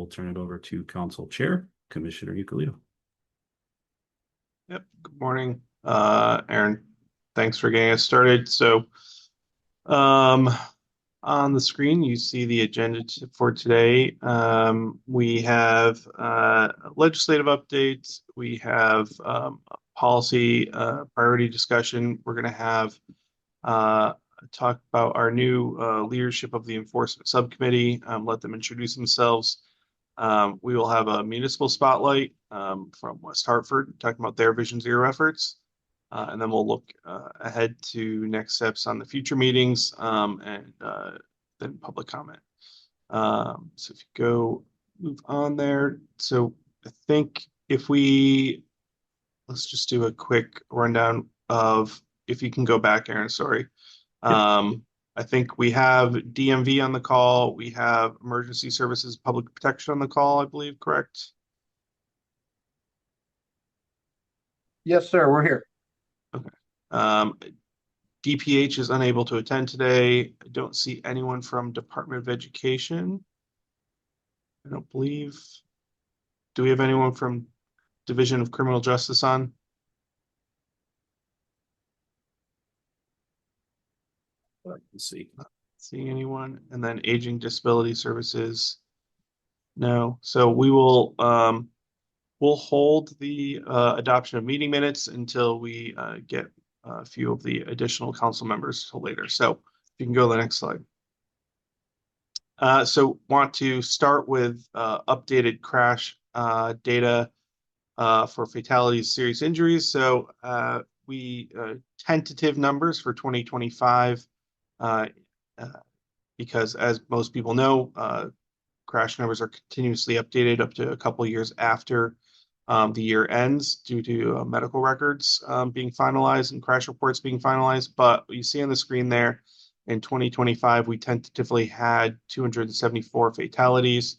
We'll turn it over to Council Chair, Commissioner Euclid. Yep. Good morning, Aaron. Thanks for getting us started. So, on the screen, you see the agenda for today. We have legislative updates. We have policy priority discussion. We're going to have talk about our new leadership of the enforcement subcommittee. Let them introduce themselves. We will have a municipal spotlight from West Hartford talking about their Vision Zero efforts. And then we'll look ahead to next steps on the future meetings and then public comment. So if you move on there. So I think let's just do a quick rundown of, if you can go back, Aaron, sorry. I think we have DMV on the call. We have Emergency Services Public Protection on the call, I believe, correct? Yes, sir. We're here. Okay. DPH is unable to attend today. I don't see anyone from Department of Education. I don't believe. Do we have anyone from Division of Criminal Justice on? Let's see. Not seeing anyone. And then Aging Disability Services. No. So we'll hold the adoption of meeting minutes until we get a few of the additional council members till later. So if you can go to the next slide. So want to start with updated crash data for fatalities, serious injuries. So we tentative numbers for 2025 because, as most people know, crash numbers are continuously updated up to a couple years after the year ends due to medical records being finalized and crash reports being finalized. But you see on the screen there, in 2025, we tentatively had 274 fatalities.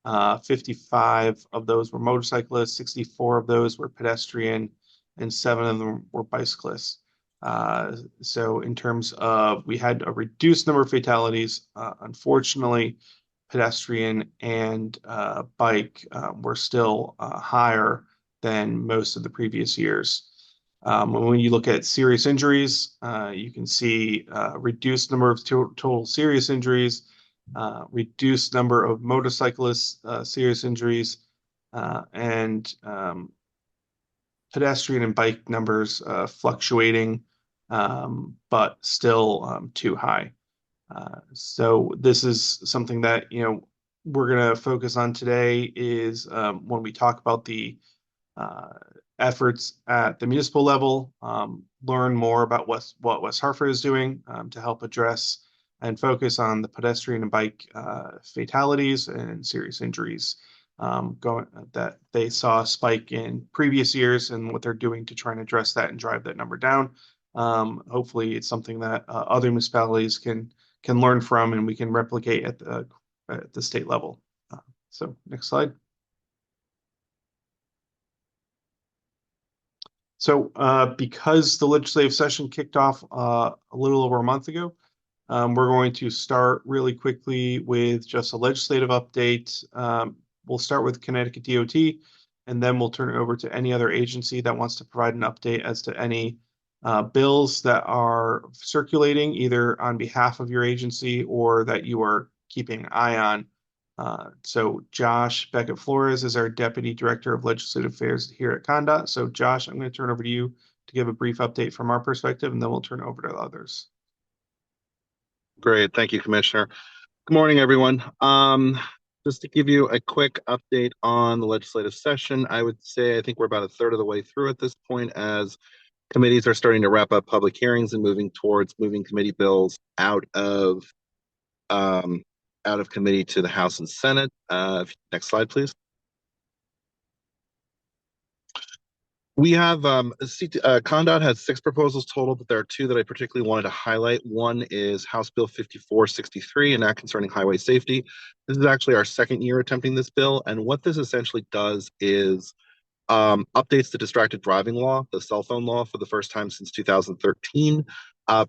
55 of those were motorcyclists, 64 of those were pedestrian, and 7 of them were bicyclists. So in terms of, we had a reduced number of fatalities. Unfortunately, pedestrian and bike were still higher than most of the previous years. When you look at serious injuries, you can see reduced number of total serious injuries, reduced number of motorcyclists serious injuries, and pedestrian and bike numbers fluctuating, but still too high. So this is something that we're going to focus on today is when we talk about the efforts at the municipal level, learn more about what West Hartford is doing to help address and focus on the pedestrian and bike fatalities and serious injuries that they saw a spike in previous years, and what they're doing to try and address that and drive that number down. Hopefully it's something that other municipalities can learn from, and we can replicate at the state level. So next slide. So because the legislative session kicked off a little over a month ago, we're going to start really quickly with just a legislative update. We'll start with Connecticut DOT, and then we'll turn it over to any other agency that wants to provide an update as to any bills that are circulating either on behalf of your agency or that you are keeping an eye on. So Josh Beckett Flores is our Deputy Director of Legislative Affairs here at ConnDOT. So Josh, I'm going to turn over to you to give a brief update from our perspective, and then we'll turn it over to others. Great. Thank you, Commissioner. Good morning, everyone. Just to give you a quick update on the legislative session, I would say I think we're about a third of the way through at this point, as committees are starting to wrap up public hearings and moving towards moving committee bills out of committee to the House and Senate. Next slide, please. We have ConnDOT has 6 proposals total, but there are 2 that I particularly wanted to highlight. One is House Bill 5463, an act concerning highway safety. This is actually our second year attempting this bill, and what this essentially does is updates the distracted driving law, the cell phone law, for the first time since 2013,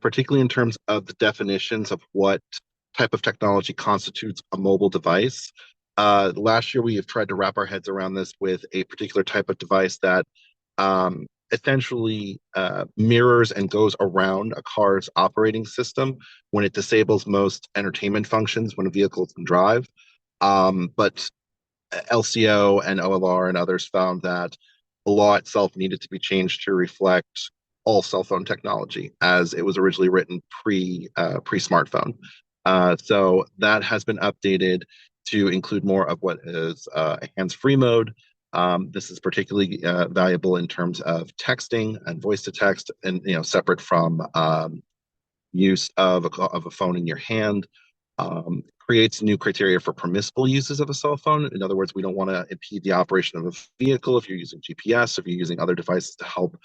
particularly in terms of the definitions of what type of technology constitutes a mobile device. Last year, we have tried to wrap our heads around this with a particular type of device that essentially mirrors and goes around a car's operating system when it disables most entertainment functions when a vehicle can drive. But LCO and OLR and others found that the law itself needed to be changed to reflect all cell phone technology as it was originally written pre smartphone. So that has been updated to include more of what is a hands-free mode. This is particularly valuable in terms of texting and voice to text, and separate from use of a phone in your hand. Creates new criteria for permissible uses of a cell phone. In other words, we don't want to impede the operation of a vehicle if you're using GPS, if you're using other devices to help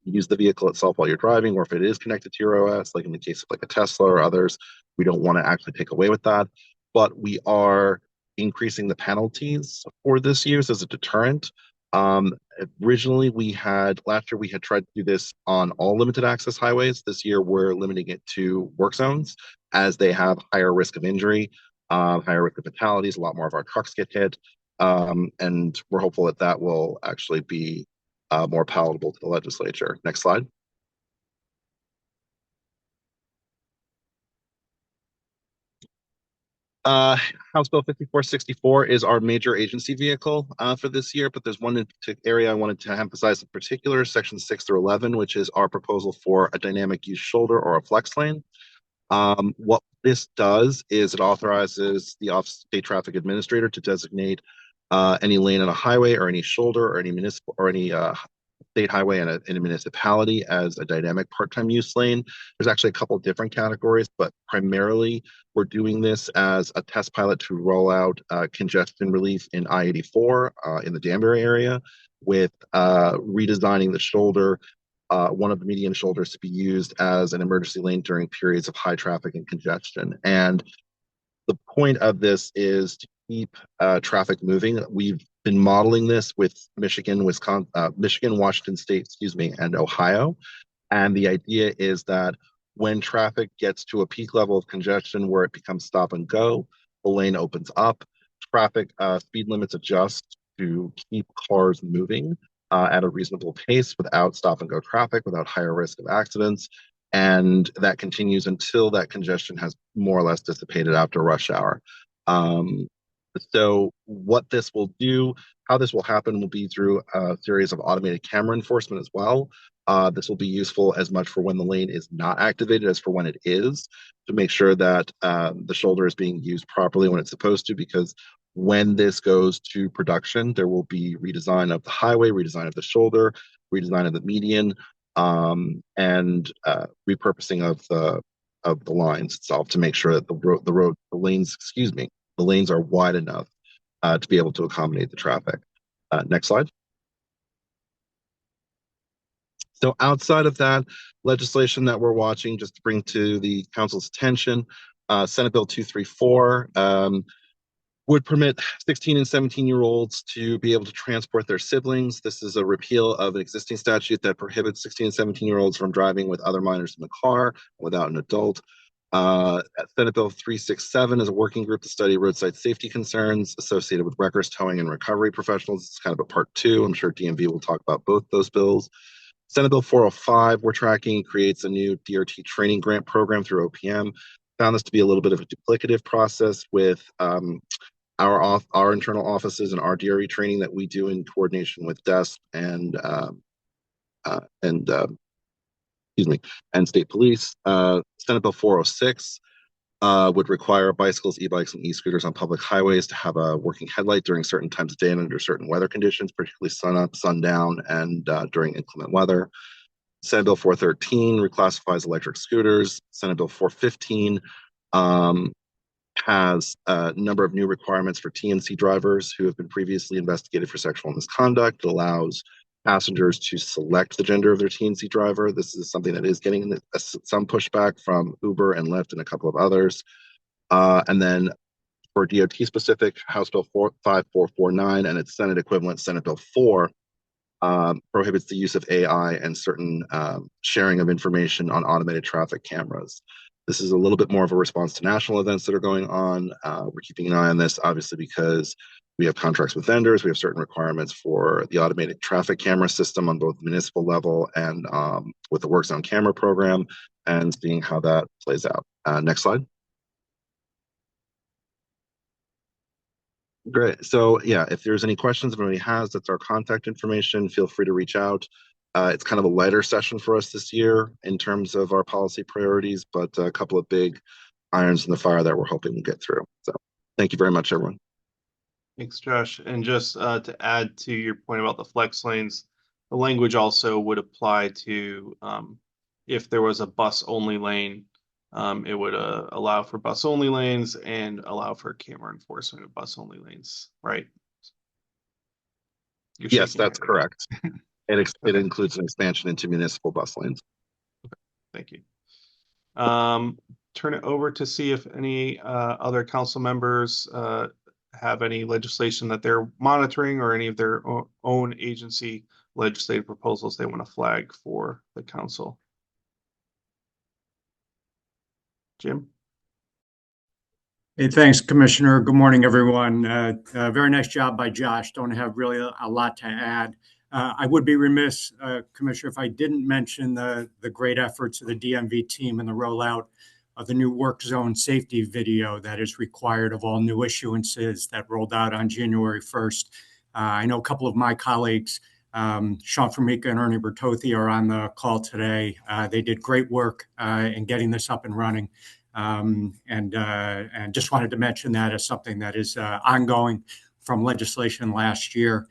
use the vehicle itself while you're driving, or if it is connected to your OS, like in the case of like a Tesla or others, we don't want to actually take away with that. But we are increasing the penalties for this use as a deterrent. Um, Originally, last year we had tried to do this on all limited access highways. This year, we're limiting it to work zones as they have higher risk of injury, higher risk of fatalities. A lot more of our trucks get hit. And we're hopeful that that will actually be more palatable to the legislature. Next slide. House Bill 5464 is our major agency vehicle for this year, but there's one area I wanted to emphasize in particular, Section 6 through 11, which is our proposal for a dynamic use shoulder or a flex lane. What this does is it authorizes the Office of State Traffic Administrator to designate any lane on a highway or any shoulder or any municipal or any state highway in a municipality as a dynamic part-time use lane. There's actually a couple of different categories, but primarily we're doing this as a test pilot to roll out congestion relief in I-84 in the Danbury area with redesigning the shoulder, one of the median shoulders to be used as an emergency lane during periods of high traffic and congestion. And the point of this is to keep traffic moving. We've been modeling this with Michigan, Washington State, and Ohio. And the idea is that when traffic gets to a peak level of congestion where it becomes stop and go, the lane opens up, traffic speed limits adjust to keep cars moving at a reasonable pace without stop and go traffic, without higher risk of accidents. And that continues until that congestion has more or less dissipated after rush hour. So what this will do, how this will happen will be through a series of automated camera enforcement as well. This will be useful as much for when the lane is not activated as for when it is, to make sure that the shoulder is being used properly when it's supposed to, because when this goes to production, there will be redesign of the highway, redesign of the shoulder, redesign of the median, and repurposing of the lines itself to make sure that the lanes are wide enough to be able to accommodate the traffic. Next slide. So outside of that, legislation that we're watching, just to bring to the council's attention, Senate Bill 234 would permit 16 and 17-year-olds to be able to transport their siblings. This is a repeal of an existing statute that prohibits 16 and 17-year-olds from driving with other minors in the car without an adult. Senate Bill 367 is a working group to study roadside safety concerns associated with wreckers, towing, and recovery professionals. It's kind of a part two. I'm sure DMV will talk about both those bills. Senate Bill 405, we're tracking, creates a new DRT training grant program through OPM. Found this to be a little bit of a duplicative process with our internal offices and our DRE training that we do in coordination with DESP and state police. Senate Bill 406 would require bicycles, e-bikes, and e-scooters on public highways to have a working headlight during certain times of day and under certain weather conditions, particularly sun up, sundown, and during inclement weather. Senate Bill 413 reclassifies electric scooters. Senate Bill 415 has a number of new requirements for TNC drivers who have been previously investigated for sexual misconduct. It allows passengers to select the gender of their TNC driver. This is something that is getting some pushback from Uber and Lyft and a couple of others. And then for DOT specific, House Bill 5449 and its Senate equivalent, Senate Bill 4, prohibits the use of AI and certain sharing of information on automated traffic cameras. This is a little bit more of a response to national events that are going on. We're keeping an eye on this, obviously, because we have contracts with vendors. We have certain requirements for the automated traffic camera system on both the municipal level and with the work zone camera program, and seeing how that plays out. Next slide. Great. So yeah, if there's any questions anybody has, that's our contact information. Feel free to reach out. It's kind of a lighter session for us this year in terms of our policy priorities, but a couple of big irons in the fire that we're hoping we'll get through. So thank you very much, everyone. Thanks, Josh. And just to add to your point about the flex lanes, the language also would apply to if there was a bus only lane, it would allow for bus only lanes and allow for camera enforcement of bus only lanes, right? You're Yes, shaking your that's head. correct. It Okay. includes an expansion into municipal bus lanes. Thank you. Turn it over to see if any other council members have any legislation that they're monitoring or any of their own agency legislative proposals they want to flag for the council. Jim? Hey, thanks, Commissioner. Good morning, everyone. Very nice job by Josh. Don't have really a lot to add. I would be remiss, Commissioner, if I didn't mention the great efforts of the DMV team and the rollout of the new work zone safety video that is required of all new issuances that rolled out on January 1st. I know a couple of my colleagues, Sean Formica and Ernie Bertothi, are on the call today. They did great work in getting this up and running. And just wanted to mention that as something that is ongoing from legislation last year.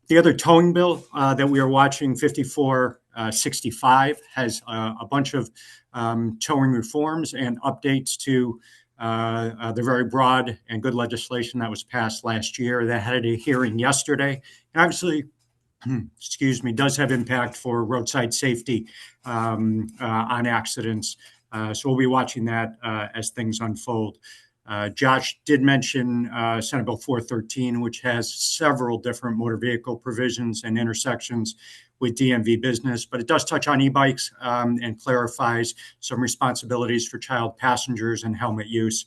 The other towing bill that we are watching, 5465, has a bunch of towing reforms and updates to the very broad and good legislation that was passed last year. That had a hearing yesterday. And obviously, excuse me, does have impact for roadside safety on accidents. So we'll be watching that as things unfold. Josh did mention Senate Bill 413, which has several different motor vehicle provisions and intersections with DMV business, but it does touch on e-bikes and clarifies some responsibilities for child passengers and helmet use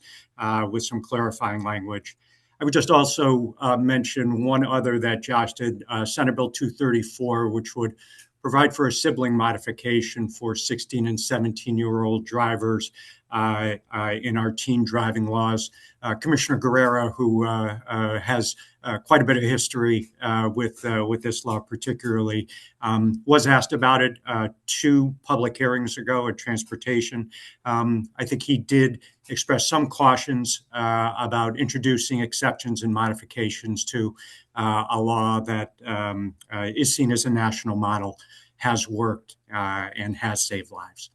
with some clarifying language. I would just also mention one other that Josh did, Senate Bill 234, which would provide for a sibling modification for 16 and 17-year-old drivers in our teen driving laws. Commissioner Guerrero, who has quite a bit of history with this law particularly, was asked about it 2 public hearings ago at Transportation. I think he did express some cautions about introducing exceptions and modifications to a law that is seen as a national model, has worked, and has saved lives.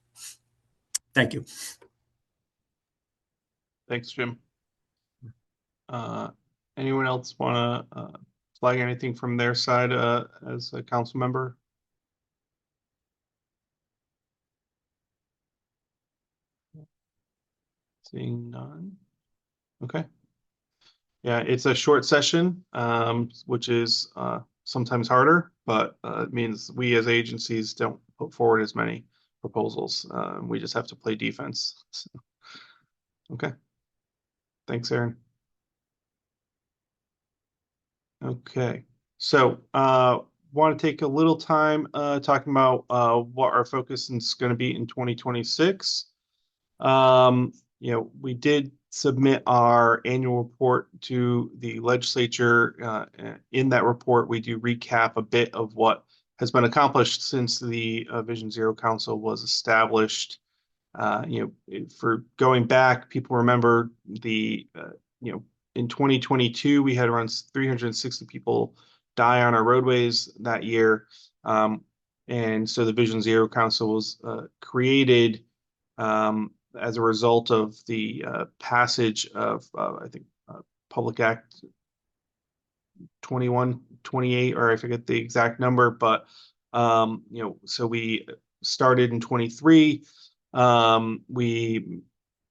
Thank you. Thanks, Jim. Anyone else want to flag anything from their side as a council member? Seeing none. Okay. Yeah, it's a short session, which is sometimes harder, but it means we as agencies don't put forward as many proposals. We just have to play defense. So, okay. Thanks, Aaron. Okay. So want to take a little time talking about what our focus is going to be in 2026. We did submit our annual report to the legislature. In that report, we do recap a bit of what has been accomplished since the Vision Zero Council was established. For going back, people remember in 2022, we had around 360 people die on our roadways that year. And so the Vision Zero Council was created as a result of the passage of, I think, Public Act 2128, or I forget the exact number, but, so we started in 23. We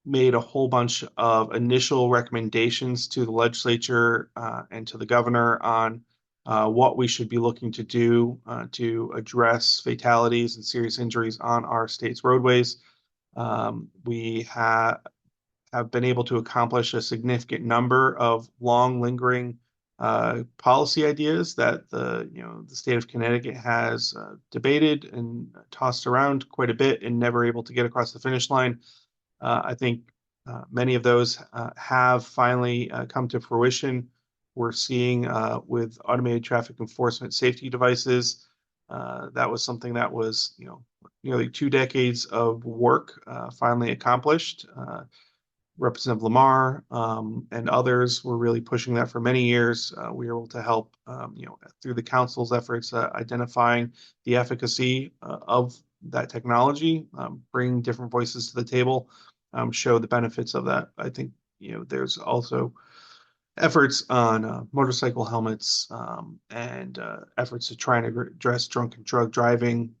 made a whole bunch of initial recommendations to the legislature and to the governor on what we should be looking to do to address fatalities and serious injuries on our state's roadways. We have been able to accomplish a significant number of long lingering policy ideas that the state of Connecticut has debated and tossed around quite a bit and never able to get across the finish line. I think many of those have finally come to fruition. We're seeing with automated traffic enforcement safety devices, that was something that was, nearly 2 decades of work finally accomplished. Representative Lamar and others were really pushing that for many years. We were able to help, through the council's efforts, identifying the efficacy of that technology, bringing different voices to the table, show the benefits of that. I think, there's also efforts on motorcycle helmets and efforts to try and address drunk and drug driving,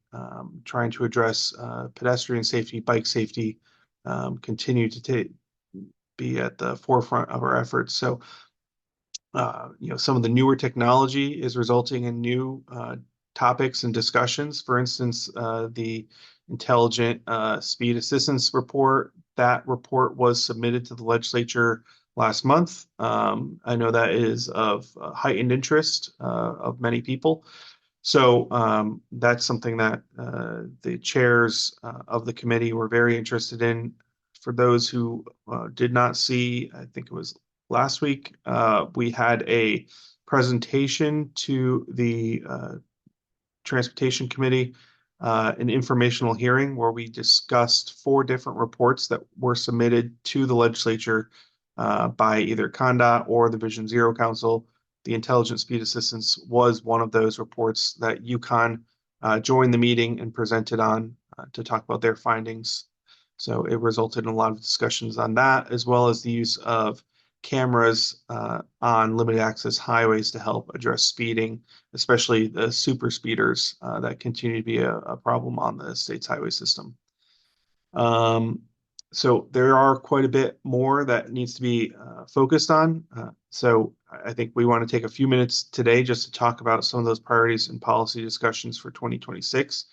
trying to address pedestrian safety, bike safety, continue to be at the forefront of our efforts. So, some of the newer technology is resulting in new topics and discussions. For instance, the Intelligent Speed Assistance Report. That report was submitted to the legislature last month. I know that is of heightened interest of many people. So that's something that the chairs of the committee were very interested in. For those who did not see, I think it was last week, we had a presentation to the Transportation Committee, an informational hearing where we discussed 4 different reports that were submitted to the legislature by either CONDOT or the Vision Zero Council. The Intelligent Speed Assistance was one of those reports that UConn joined the meeting and presented on to talk about their findings. So it resulted in a lot of discussions on that, as well as the use of cameras on limited access highways to help address speeding, especially the super speeders that continue to be a problem on the state's highway system. So there are quite a bit more that needs to be focused on. So I think we want to take a few minutes today just to talk about some of those priorities and policy discussions for 2026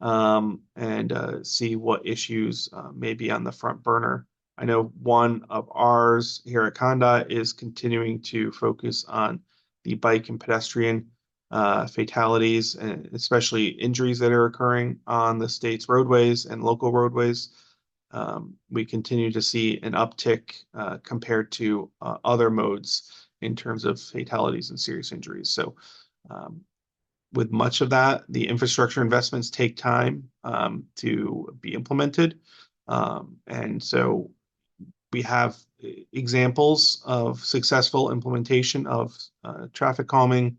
and see what issues may be on the front burner. I know one of ours here at CONDOT is continuing to focus on the bike and pedestrian fatalities, and especially injuries that are occurring on the state's roadways and local roadways. We continue to see an uptick compared to other modes in terms of fatalities and serious injuries. So with much of that, the infrastructure investments take time to be implemented. And so we have examples of successful implementation of traffic calming,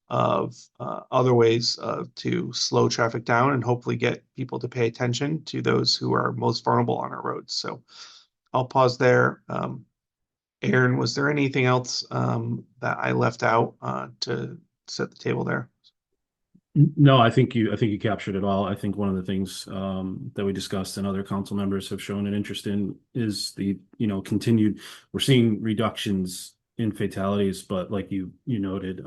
of other ways to slow traffic down and hopefully get people to pay attention to those who are most vulnerable on our roads. So I'll pause there. Aaron, was there anything else that I left out to set the table there? No, I think you captured it all. I think one of the things that we discussed and other council members have shown an interest in is the continued. We're seeing reductions in fatalities, but like you noted,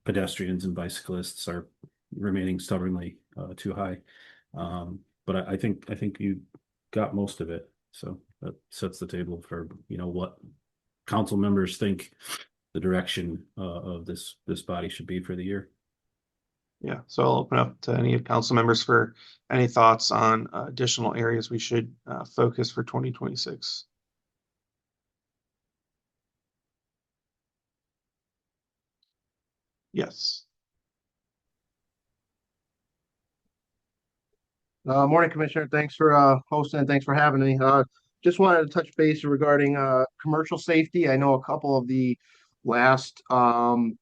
pedestrians and bicyclists are remaining stubbornly too high. But I think you got most of it. So that sets the table for what council members think the direction of this body should be for the year. Yeah, so I'll open up to any council members for any thoughts on additional areas we should focus for 2026. Yes. Morning, Commissioner. Thanks for hosting and thanks for having me. Just wanted to touch base regarding commercial safety. I know a couple of the last high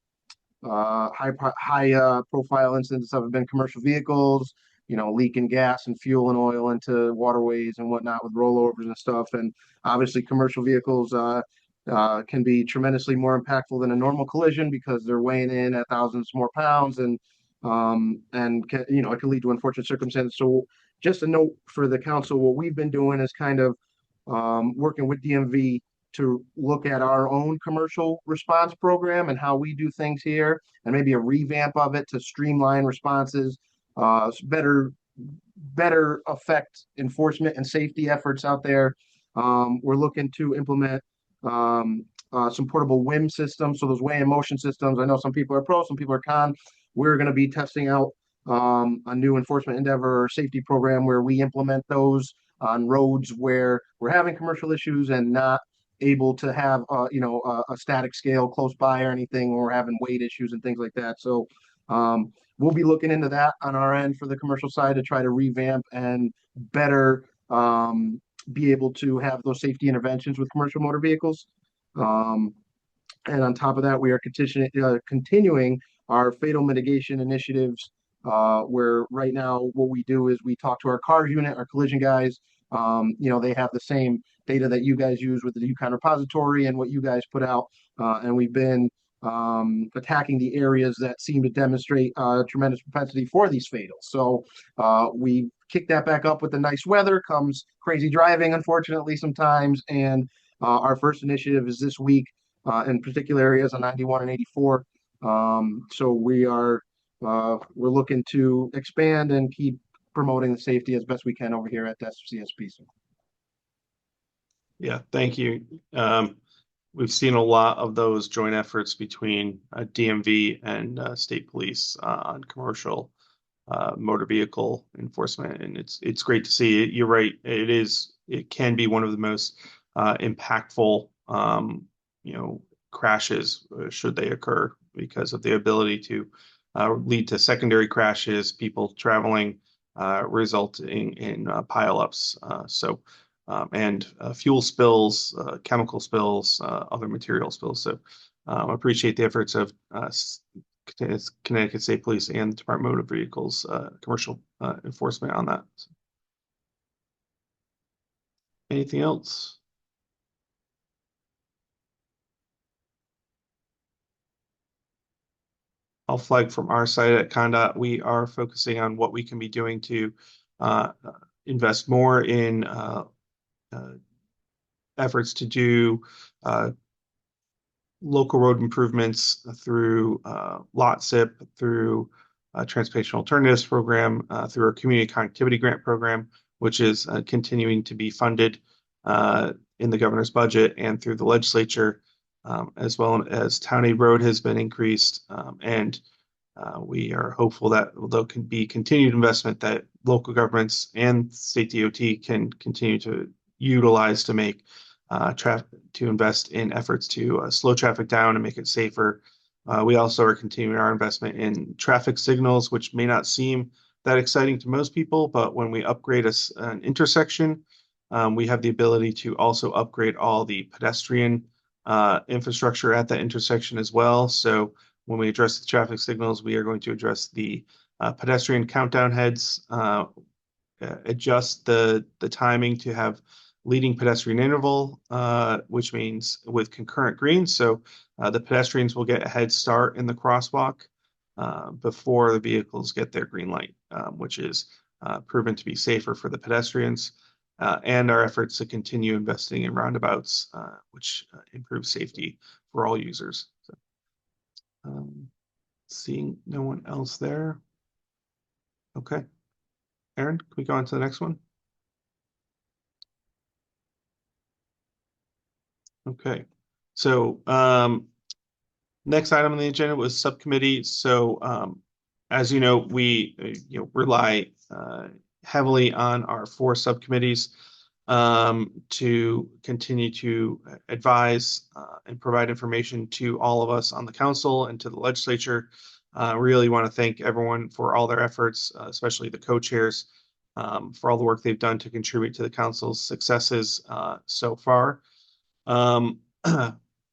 profile incidents have been commercial vehicles, leaking gas and fuel and oil into waterways and whatnot with rollovers and stuff. And obviously, commercial vehicles can be tremendously more impactful than a normal collision because they're weighing in at thousands more pounds and can, it can lead to unfortunate circumstances. So just a note for the council, what we've been doing is kind of working with DMV to look at our own commercial response program and how we do things here, and maybe a revamp of it to streamline responses, better better affect enforcement and safety efforts out there. We're looking to implement some portable WIM systems. So those weigh in motion systems. I know some people are pro, some people are con. We're going to be testing out a new enforcement endeavor or safety program where we implement those on roads where we're having commercial issues and not able to have a static scale close by or anything when we're having weight issues and things like that. So we'll be looking into that on our end for the commercial side to try to revamp and better be able to have those safety interventions with commercial motor vehicles. Um, and on top of that, we are continuing our fatal mitigation initiatives, where right now what we do is we talk to our cars unit, our collision guys. They have the same data that you guys use with the Yukon repository and what you guys put out. And we've been attacking the areas that seem to demonstrate tremendous propensity for these fatals. So we kick that back up with the nice weather, comes crazy driving, unfortunately, sometimes. And our first initiative is this week in particular areas on 91 and 84. So we're looking to expand and keep promoting the safety as best we can over here at the CSP. Yeah, thank you. We've seen a lot of those joint efforts between DMV and state police on commercial motor vehicle enforcement, and it's great to see it. You're right. It can be one of the most impactful, crashes should they occur because of the ability to lead to secondary crashes, people traveling, resulting in pileups. And fuel spills, chemical spills, other material spills. So appreciate the efforts of Connecticut State Police and the Department of Motor Vehicles commercial enforcement on that. So, anything else? I'll flag from our side at Conduit, we are focusing on what we can be doing to invest more in efforts to do local road improvements through lot SIP, through Transportation Alternatives Program, through our Community Connectivity Grant Program, which is continuing to be funded in the governor's budget and through the legislature, as well as Town Aid Road has been increased. And we are hopeful that there can be continued investment that local governments and state DOT can continue to utilize to make to invest in efforts to slow traffic down and make it safer. We also are continuing our investment in traffic signals, which may not seem that exciting to most people, but when we upgrade an intersection, we have the ability to also upgrade all the pedestrian infrastructure at that intersection as well. So when we address the traffic signals, we are going to address the pedestrian countdown heads, adjust the timing to have leading pedestrian interval, which means with concurrent greens. So the pedestrians will get a head start in the crosswalk before the vehicles get their green light, which is proven to be safer for the pedestrians. And our efforts to continue investing in roundabouts, which improve safety for all users. So, seeing no one else there. Okay. Aaron, can we go on to the next one? Okay. So next item on the agenda was subcommittee. So as you know, we rely heavily on our 4 subcommittees to continue to advise and provide information to all of us on the council and to the legislature. Really want to thank everyone for all their efforts, especially the co-chairs, for all the work they've done to contribute to the council's successes so far.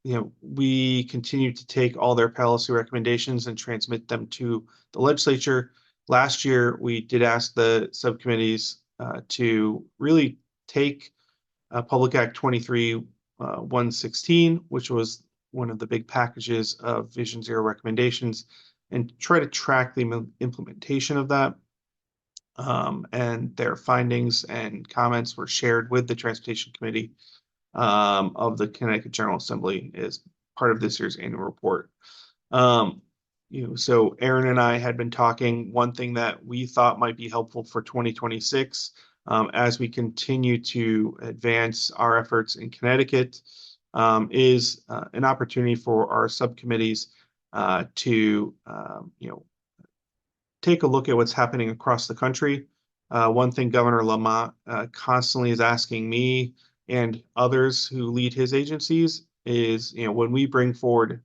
We continue to take all their policy recommendations and transmit them to the legislature. Last year, we did ask the subcommittees to really take Public Act 23-116, which was one of the big packages of Vision Zero recommendations, and try to track the implementation of that. And their findings and comments were shared with the Transportation Committee of the Connecticut General Assembly as part of this year's annual report. So Aaron and I had been talking. One thing that we thought might be helpful for 2026, as we continue to advance our efforts in Connecticut, is an opportunity for our subcommittees to take a look at what's happening across the country. One thing Governor Lamont constantly is asking me and others who lead his agencies is, when we bring forward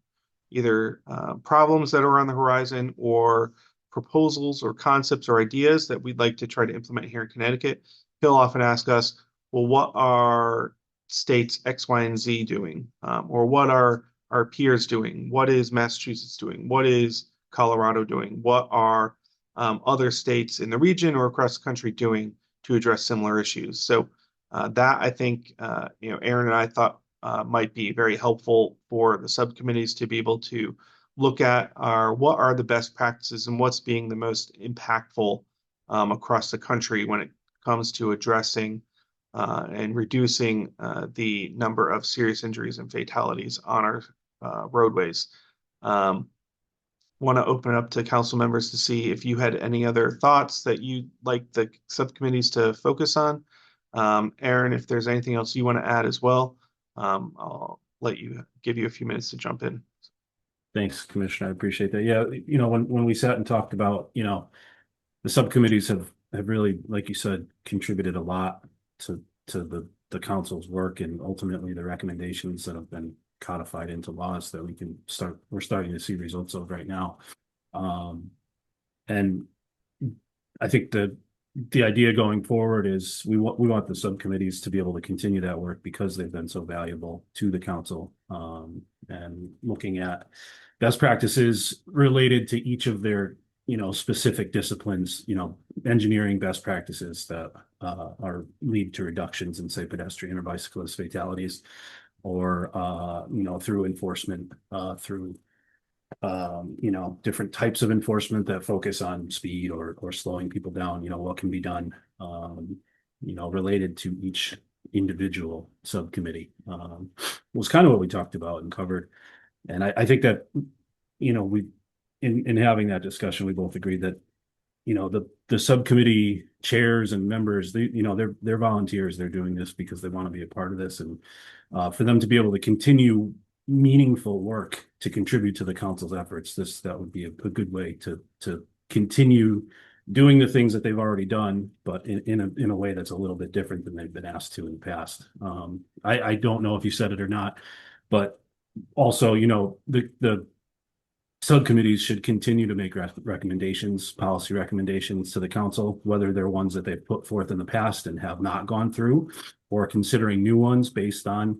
either problems that are on the horizon or proposals or concepts or ideas that we'd like to try to implement here in Connecticut, he'll often ask us, well, what are states X, Y, and Z doing? Or what are our peers doing? What is Massachusetts doing? What is Colorado doing? What are other states in the region or across the country doing to address similar issues? So that I think, Aaron and I thought might be very helpful for the subcommittees to be able to look at what are the best practices and what's being the most impactful across the country when it comes to addressing and reducing the number of serious injuries and fatalities on our roadways. Want to open it up to council members to see if you had any other thoughts that you'd like the subcommittees to focus on. Aaron, if there's anything else you want to add as well, I'll give you a few minutes to jump in. Thanks, Commissioner. I appreciate that. Yeah, when we sat and talked about, the subcommittees have really, like you said, contributed a lot to the council's work and ultimately the recommendations that have been codified into laws that we're starting to see results of right now. And I think the idea going forward is we want the subcommittees to be able to continue that work because they've been so valuable to the council, and looking at best practices related to each of their specific disciplines, engineering best practices that lead to reductions in, say, pedestrian or bicyclist fatalities, or through enforcement, through different types of enforcement that focus on speed or slowing people down, what can be done, related to each individual subcommittee, was kind of what we talked about and covered. And I think that, we, in having that discussion, we both agreed that, the subcommittee chairs and members, they're volunteers. They're doing this because they want to be a part of this. And for them to be able to continue meaningful work to contribute to the council's efforts, that would be a good way to continue doing the things that they've already done, but in a way that's a little bit different than they've been asked to in the past. I don't know if you said it or not, but also, the subcommittees should continue to make recommendations, policy recommendations to the council, whether they're ones that they've put forth in the past and have not gone through, or considering new ones based on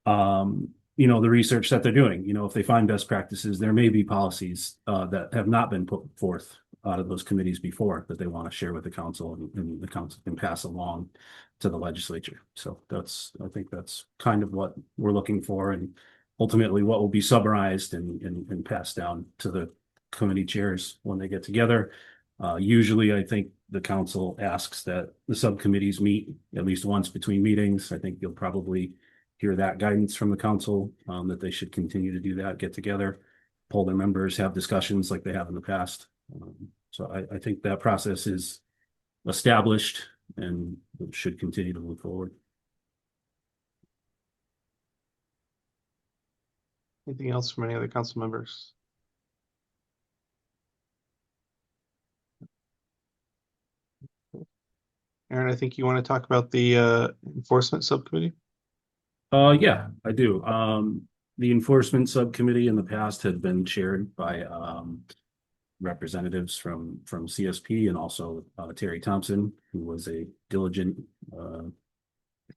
the research that they're doing. If they find best practices, there may be policies that have not been put forth out of those committees before that they want to share with the council, and the council can pass along to the legislature. So I think that's kind of what we're looking for, and ultimately what will be summarized and passed down to the committee chairs when they get together. Usually, I think the council asks that the subcommittees meet at least once between meetings. I think you'll probably hear that guidance from the council, that they should continue to do that, get together, poll their members, have discussions like they have in the past. So I think that process is established and should continue to move forward. Anything else from any other council members? Aaron, I think you want to talk about the enforcement subcommittee. Yeah, I do. The enforcement subcommittee in the past had been chaired by representatives from CSP, and also Terry Thompson, who was a diligent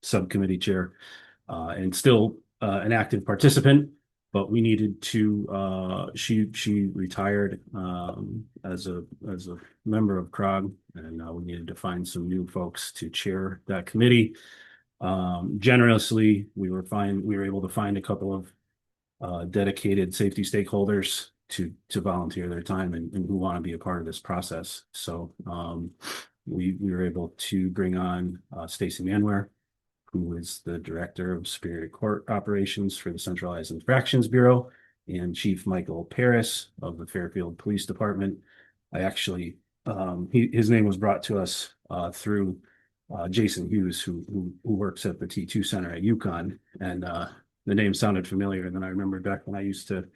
subcommittee chair, and still an active participant. But we needed to. She retired as a member of CROG, and we needed to find some new folks to chair that committee. Generously, we were able to find a couple of dedicated safety stakeholders to volunteer their time and who want to be a part of this process. So we were able to bring on Stacy Manware, who is the director of Superior Court Operations for the Centralized Infractions Bureau, and Chief Michael Paris of the Fairfield Police Department. I actually, his name was brought to us through Jason Hughes, who works at the T2 Center at UConn, and the name sounded familiar. And then I remember back when I used to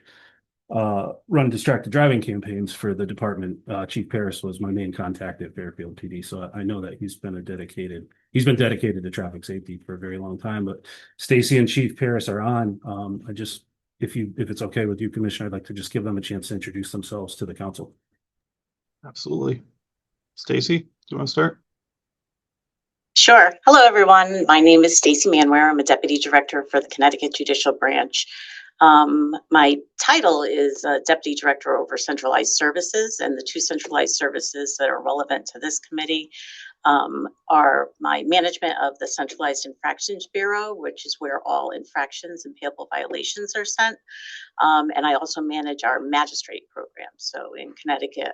run distracted driving campaigns for the department. Chief Paris was my main contact at Fairfield PD, so I know that he's been dedicated to traffic safety for a very long time. But Stacy and Chief Paris are on. If it's okay with you, Commissioner, I'd like to just give them a chance to introduce themselves to the council. Absolutely. Stacy, do you want to start? Sure. Hello, everyone. My name is Stacy Manware. I'm a Deputy Director for the Connecticut Judicial Branch. My title is Deputy Director over Centralized Services, and the two centralized services that are relevant to this committee are my management of the Centralized Infractions Bureau, which is where all infractions and payable violations are sent. And I also manage our magistrate program. So in Connecticut,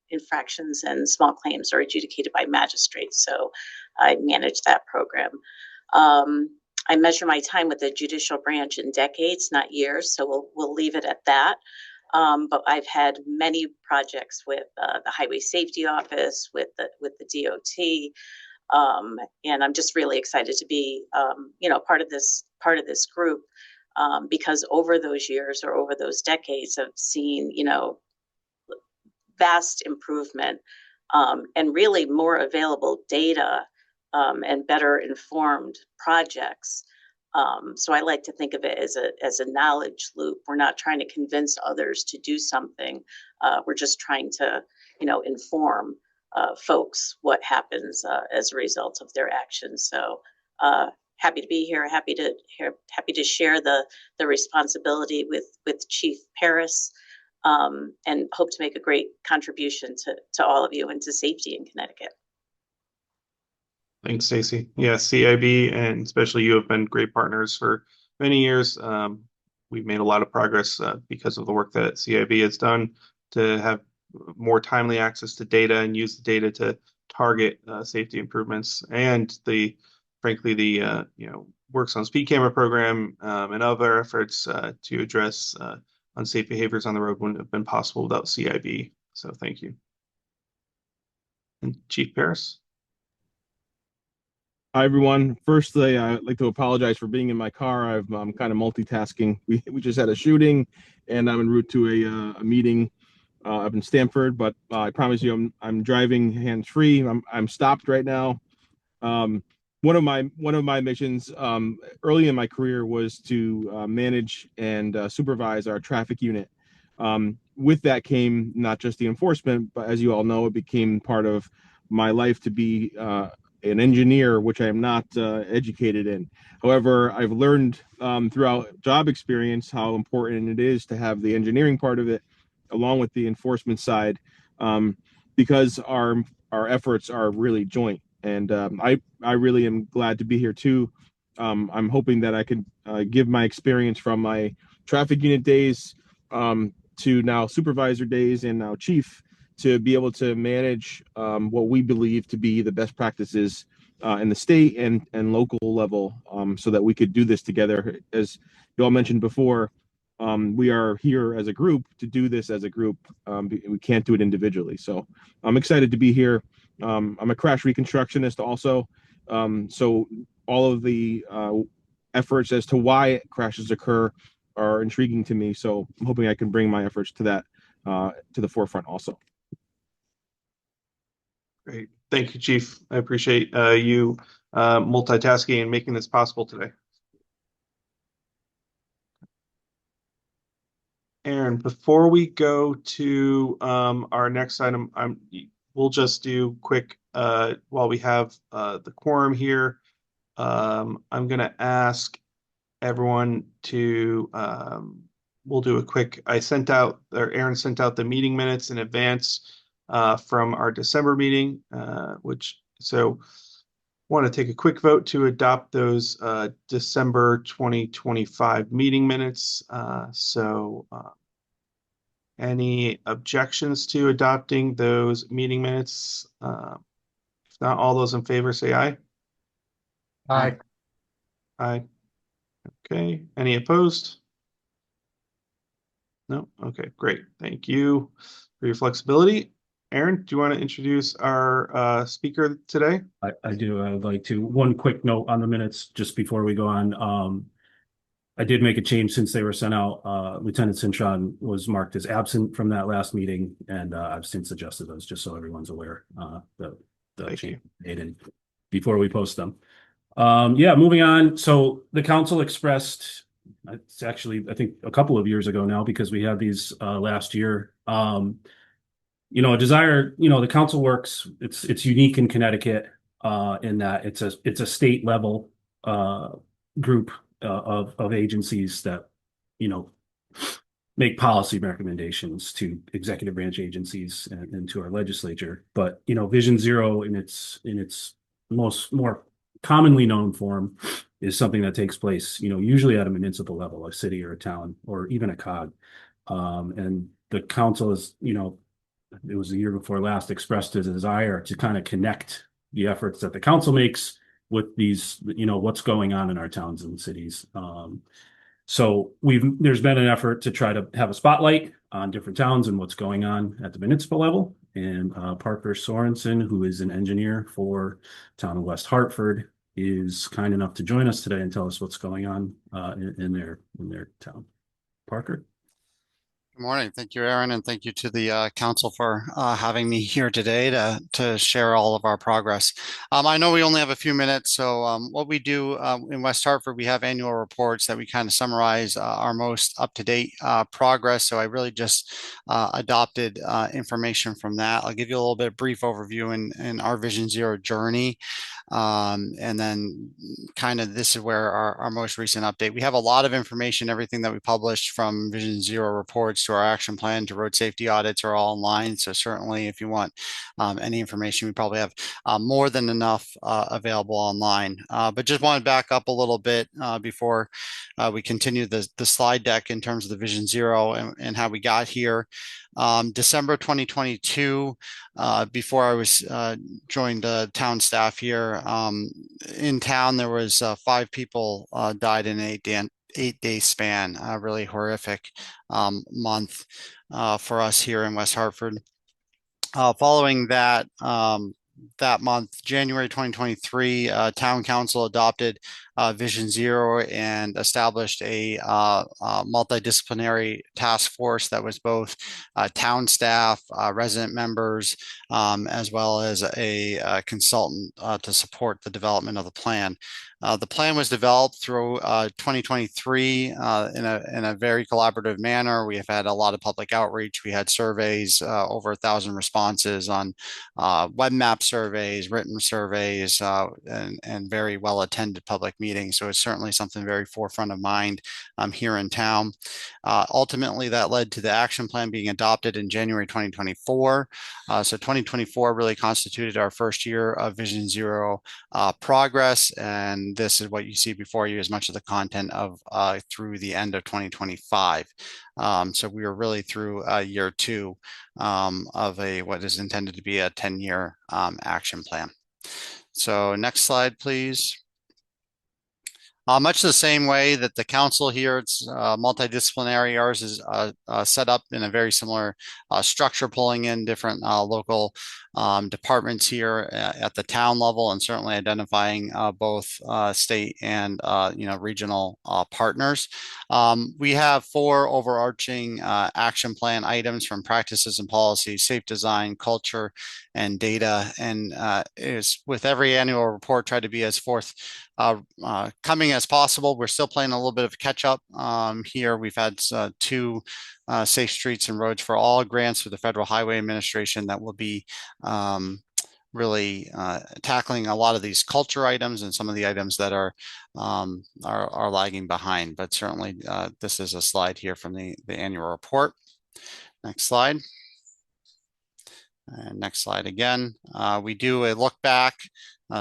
infractions and small claims are adjudicated by magistrates. So I manage that program. I measure my time with the judicial branch in decades, not years. So we'll leave it at that. But I've had many projects with the Highway Safety Office, with the DOT, and I'm just really excited to be, part of this group, because over those years or over those decades, I've seen, vast improvement, and really more available data, and better informed projects. So I like to think of it as a knowledge loop. We're not trying to convince others to do something. We're just trying to, inform folks what happens as a result of their actions. So happy to be here. Happy to share the responsibility with Chief Paris, and hope to make a great contribution to all of you and to safety in Connecticut. Thanks, Stacy. Yeah, CIB and especially you have been great partners for many years. We've made a lot of progress because of the work that CIB has done to have more timely access to data and use the data to target safety improvements, and frankly the works on speed camera program and other efforts to address unsafe behaviors on the road wouldn't have been possible without CIB. So thank you. And Chief Paris. Hi, everyone. Firstly, I'd like to apologize for being in my car. I'm kind of multitasking. We just had a shooting, and I'm en route to a meeting up in Stamford. But I promise you, I'm driving hands-free. I'm stopped right now. One of my missions early in my career was to manage and supervise our traffic unit. With that came not just the enforcement, but as you all know, it became part of my life to be an engineer, which I am not educated in. However, I've learned throughout job experience how important it is to have the engineering part of it along with the enforcement side, because our efforts are really joint. And I really am glad to be here too. I'm hoping that I can give my experience from my traffic unit days to now supervisor days and now chief, to be able to manage what we believe to be the best practices in the state and local level, so that we could do this together. As you all mentioned before, we are here as a group to do this as a group. We can't do it individually. So I'm excited to be here. I'm a crash reconstructionist also. So all of the efforts as to why crashes occur are intriguing to me. So I'm hoping I can bring my efforts to that to the forefront also. Great. Thank you, Chief. I appreciate you multitasking and making this possible today. Aaron, before we go to our next item, we'll just do quick while we have the quorum here. I'm going to ask everyone to we'll do a quick. Aaron sent out the meeting minutes in advance from our December meeting, so want to take a quick vote to adopt those December 2025 meeting minutes. Any objections to adopting those meeting minutes? If not, all those in favor say aye. Aye. Aye. Okay. Any opposed? No? Okay, great. Thank you for your flexibility. Aaron, do you want to introduce our speaker today? I do. I'd like to. One quick note on the minutes just before we go on. I did make a change since they were sent out. Lieutenant Sinchon was marked as absent from that last meeting, and I've since adjusted those just so everyone's aware that the Thank change you. made in before we post them. Yeah, moving on. So the council expressed, it's actually, I think, a couple of years ago now because we had these last year. A desire, the council works, it's unique in Connecticut in that it's a state level group of agencies that, you know, make policy recommendations to executive branch agencies and to our legislature. But, Vision Zero in its more commonly known form is something that takes place, usually at a municipal level, a city or a town, or even a cog. And the council is, it was the year before last, expressed a desire to kind of connect the efforts that the council makes with these, what's going on in our towns and cities. So there's been an effort to try to have a spotlight on different towns and what's going on at the municipal level. And Parker Sorensen, who is an engineer for town of West Hartford, is kind enough to join us today and tell us what's going on in their town. Parker. Good morning. Thank you, Aaron, and thank you to the council for having me here today to share all of our progress. I know we only have a few minutes, so what we do in West Hartford, we have annual reports that we kind of summarize our most up-to-date progress. So I really just adopted information from that. I'll give you a little bit brief overview in our Vision Zero journey. And then kind of this is where our most recent update. We have a lot of information, everything that we published from Vision Zero reports to our action plan to road safety audits are all online. So certainly if you want any information, we probably have more than enough available online. But just want to back up a little bit before we continue the slide deck in terms of the Vision Zero and how we got here. December 2022, before I was joined town staff here, in town there was 5 people died in an 8-day span. A really horrific month for us here in West Hartford. Following that month, January 2023, Town Council adopted Vision Zero and established a multidisciplinary task force that was both town staff, resident members, as well as a consultant to support the development of the plan. The plan was developed through 2023 in a very collaborative manner. We have had a lot of public outreach. We had surveys, over 1,000 responses on web map surveys, written surveys, and very well attended public meetings. So it's certainly something very forefront of mind here in town. Ultimately, that led to the action plan being adopted in January 2024. So 2024 really constituted our first year of Vision Zero progress, and this is what you see before you as much of the content of through the end of 2025. So we were really through year 2 of what is intended to be a 10-year action plan. So next slide, please. Much the same way that the council here, it's multidisciplinary. Ours is set up in a very similar structure, pulling in different local departments here at the town level, and certainly identifying both state and regional partners. We have 4 overarching action plan items from practices and policies, safe design, culture, and data. And is with every annual report, try to be as coming as possible. We're still playing a little bit of catch up here. We've had 2 safe streets and roads for all grants through the Federal Highway Administration that will be really tackling a lot of these culture items and some of the items that are lagging behind. But certainly this is a slide here from the annual report. Next slide. And next slide again. We do a look back,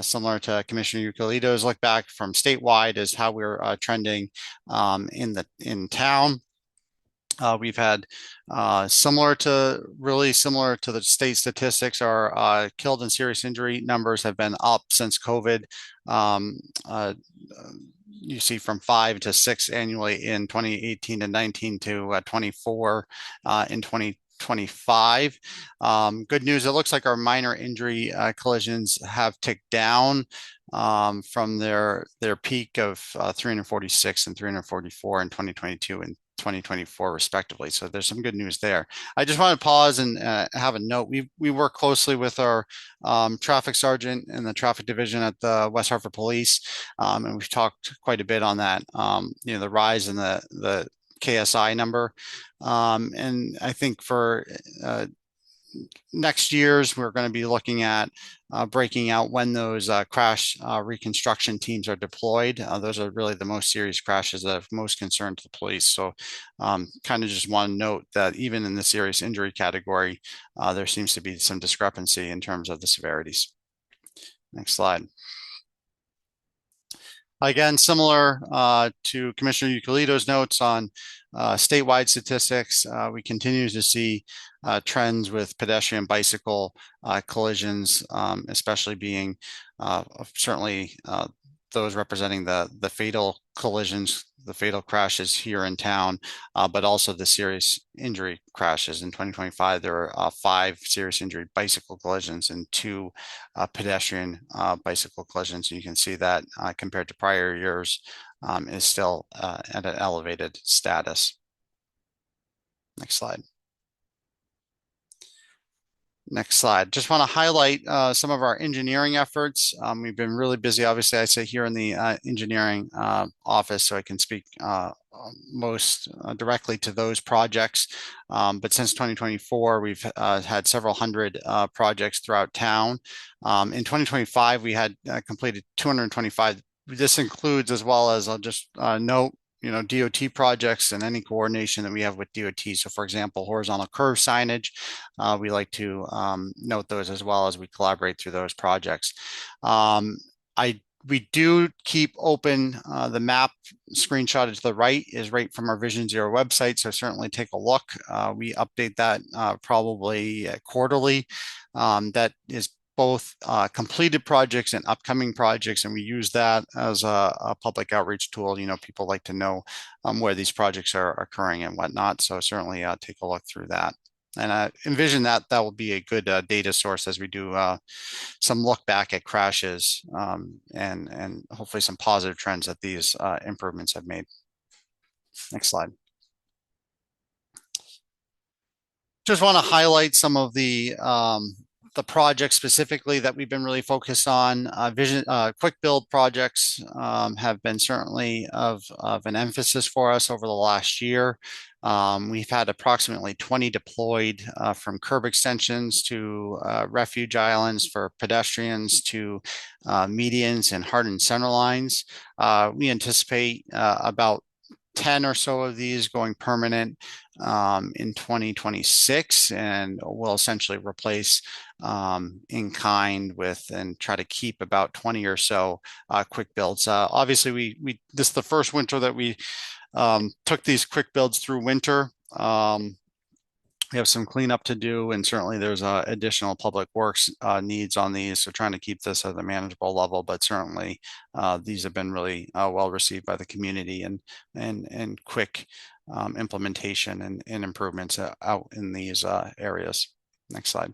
similar to Commissioner Euclidito's look back from statewide, as how we're trending in town. We've had similar to the state statistics. Our killed and serious injury numbers have been up since COVID. you see from 5 to 6 annually in 2018 to 19 to 24 in 2025. Good news, it looks like our minor injury collisions have ticked down from their peak of 346 and 344 in 2022 and 2024 respectively. So there's some good news there. I just want to pause and have a note. We work closely with our traffic sergeant in the traffic division at the West Hartford Police, and we've talked quite a bit on that. The rise in the KSI number, and I think for next year's, we're going to be looking at breaking out when those crash reconstruction teams are deployed. Those are really the most serious crashes that have most concern to the police. So kind of just want to note that even in the serious injury category, there seems to be some discrepancy in terms of the severities. Next slide. Again, similar to Commissioner Euclid's notes on statewide statistics, we continue to see trends with pedestrian bicycle collisions, especially being certainly those representing the fatal collisions, the fatal crashes here in town, but also the serious injury crashes. In 2025, there are 5 serious injury bicycle collisions and 2 pedestrian bicycle collisions. And you can see that compared to prior years is still at an elevated status. Next slide. Next slide. Just want to highlight some of our engineering efforts. We've been really busy. Obviously, I sit here in the engineering office, so I can speak most directly to those projects. But since 2024, we've had several hundred projects throughout town. In 2025, we had completed 225. This includes, as well as, I'll just note, DOT projects and any coordination that we have with DOT. So for example, horizontal curve signage, we like to note those as well as we collaborate through those projects. We do keep open the map screenshotted to the right is right from our Vision Zero website. So certainly take a look. We update that probably quarterly. That is both completed projects and upcoming projects, and we use that as a public outreach tool. People like to know where these projects are occurring and whatnot, so certainly take a look through that. And I envision that will be a good data source as we do some look back at crashes and hopefully some positive trends that these improvements have made. Next slide. Just want to highlight some of the projects specifically that we've been really focused on. Quick build projects have been certainly of an emphasis for us over the last year. We've had approximately 20 deployed from curb extensions to refuge islands for pedestrians to medians and hardened center lines. We anticipate about 10 or so of these going permanent in 2026, and we'll essentially replace in kind with and try to keep about 20 or so quick builds. Obviously, this is the first winter that we took these quick builds through winter. We have some cleanup to do, and certainly there's additional public works needs on these, so trying to keep this at a manageable level, but certainly these have been really well received by the community and quick implementation and improvements out in these areas. Next slide.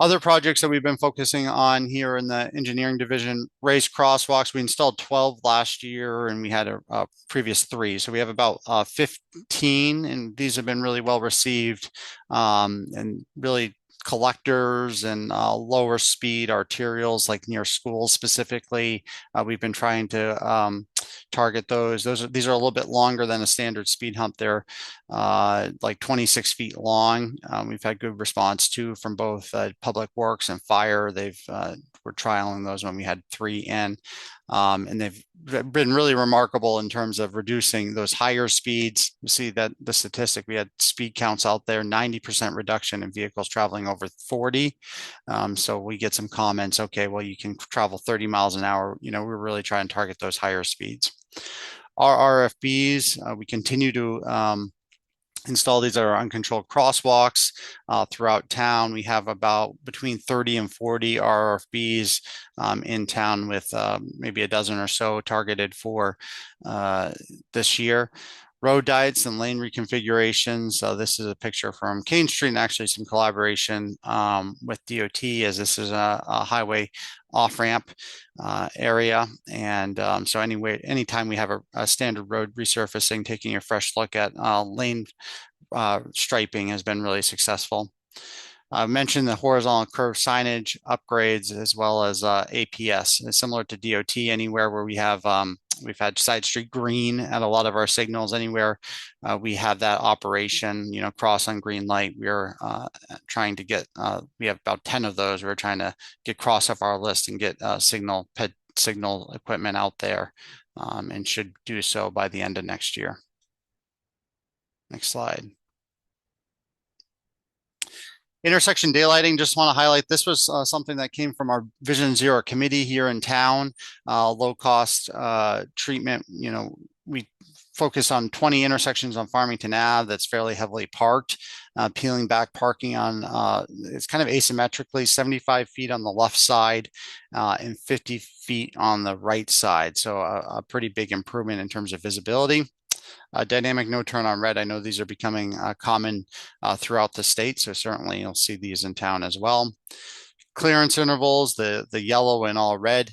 Other projects that we've been focusing on here in the engineering division, raised crosswalks. We installed 12 last year and we had a previous 3. So we have about 15, and these have been really well received and really collectors and lower speed arterials like near schools specifically. We've been trying to target those. These are a little bit longer than a standard speed hump. They're like 26 feet long. We've had good response too from both public works and fire. We're trialing those when we had 3 in. And they've been really remarkable in terms of reducing those higher speeds. You see that the statistic, we had speed counts out there, 90% reduction in vehicles traveling over 40. So we get some comments, okay, well, you can travel 30 miles an hour. We're really trying to target those higher speeds. Our RFBs, we continue to install these are uncontrolled crosswalks throughout town. We have about between 30 and 40 RFBs in town, with maybe a dozen or so targeted for this year. Road diets and lane reconfigurations. This is a picture from Kane Street, and actually some collaboration with DOT, as this is a highway off-ramp area. And so anytime we have a standard road resurfacing, taking a fresh look at lane striping has been really successful. I mentioned the horizontal curve signage upgrades, as well as APS. It's similar to DOT. Anywhere where we've had side street green at a lot of our signals. Anywhere we have that operation, cross on green light, we're trying to get. We have about 10 of those. We're trying to get cross off our list and get signal equipment out there, and should do so by the end of next year. Next slide. Intersection daylighting, just want to highlight, this was something that came from our Vision Zero committee here in town. Low cost treatment. We focus on 20 intersections on Farmington Ave that's fairly heavily parked, peeling back parking on, it's kind of asymmetrically, 75 feet on the left side and 50 feet on the right side. So a pretty big improvement in terms of visibility. Dynamic no turn on red. I know these are becoming common throughout the state, so certainly you'll see these in town as well. Clearance intervals, the yellow and all red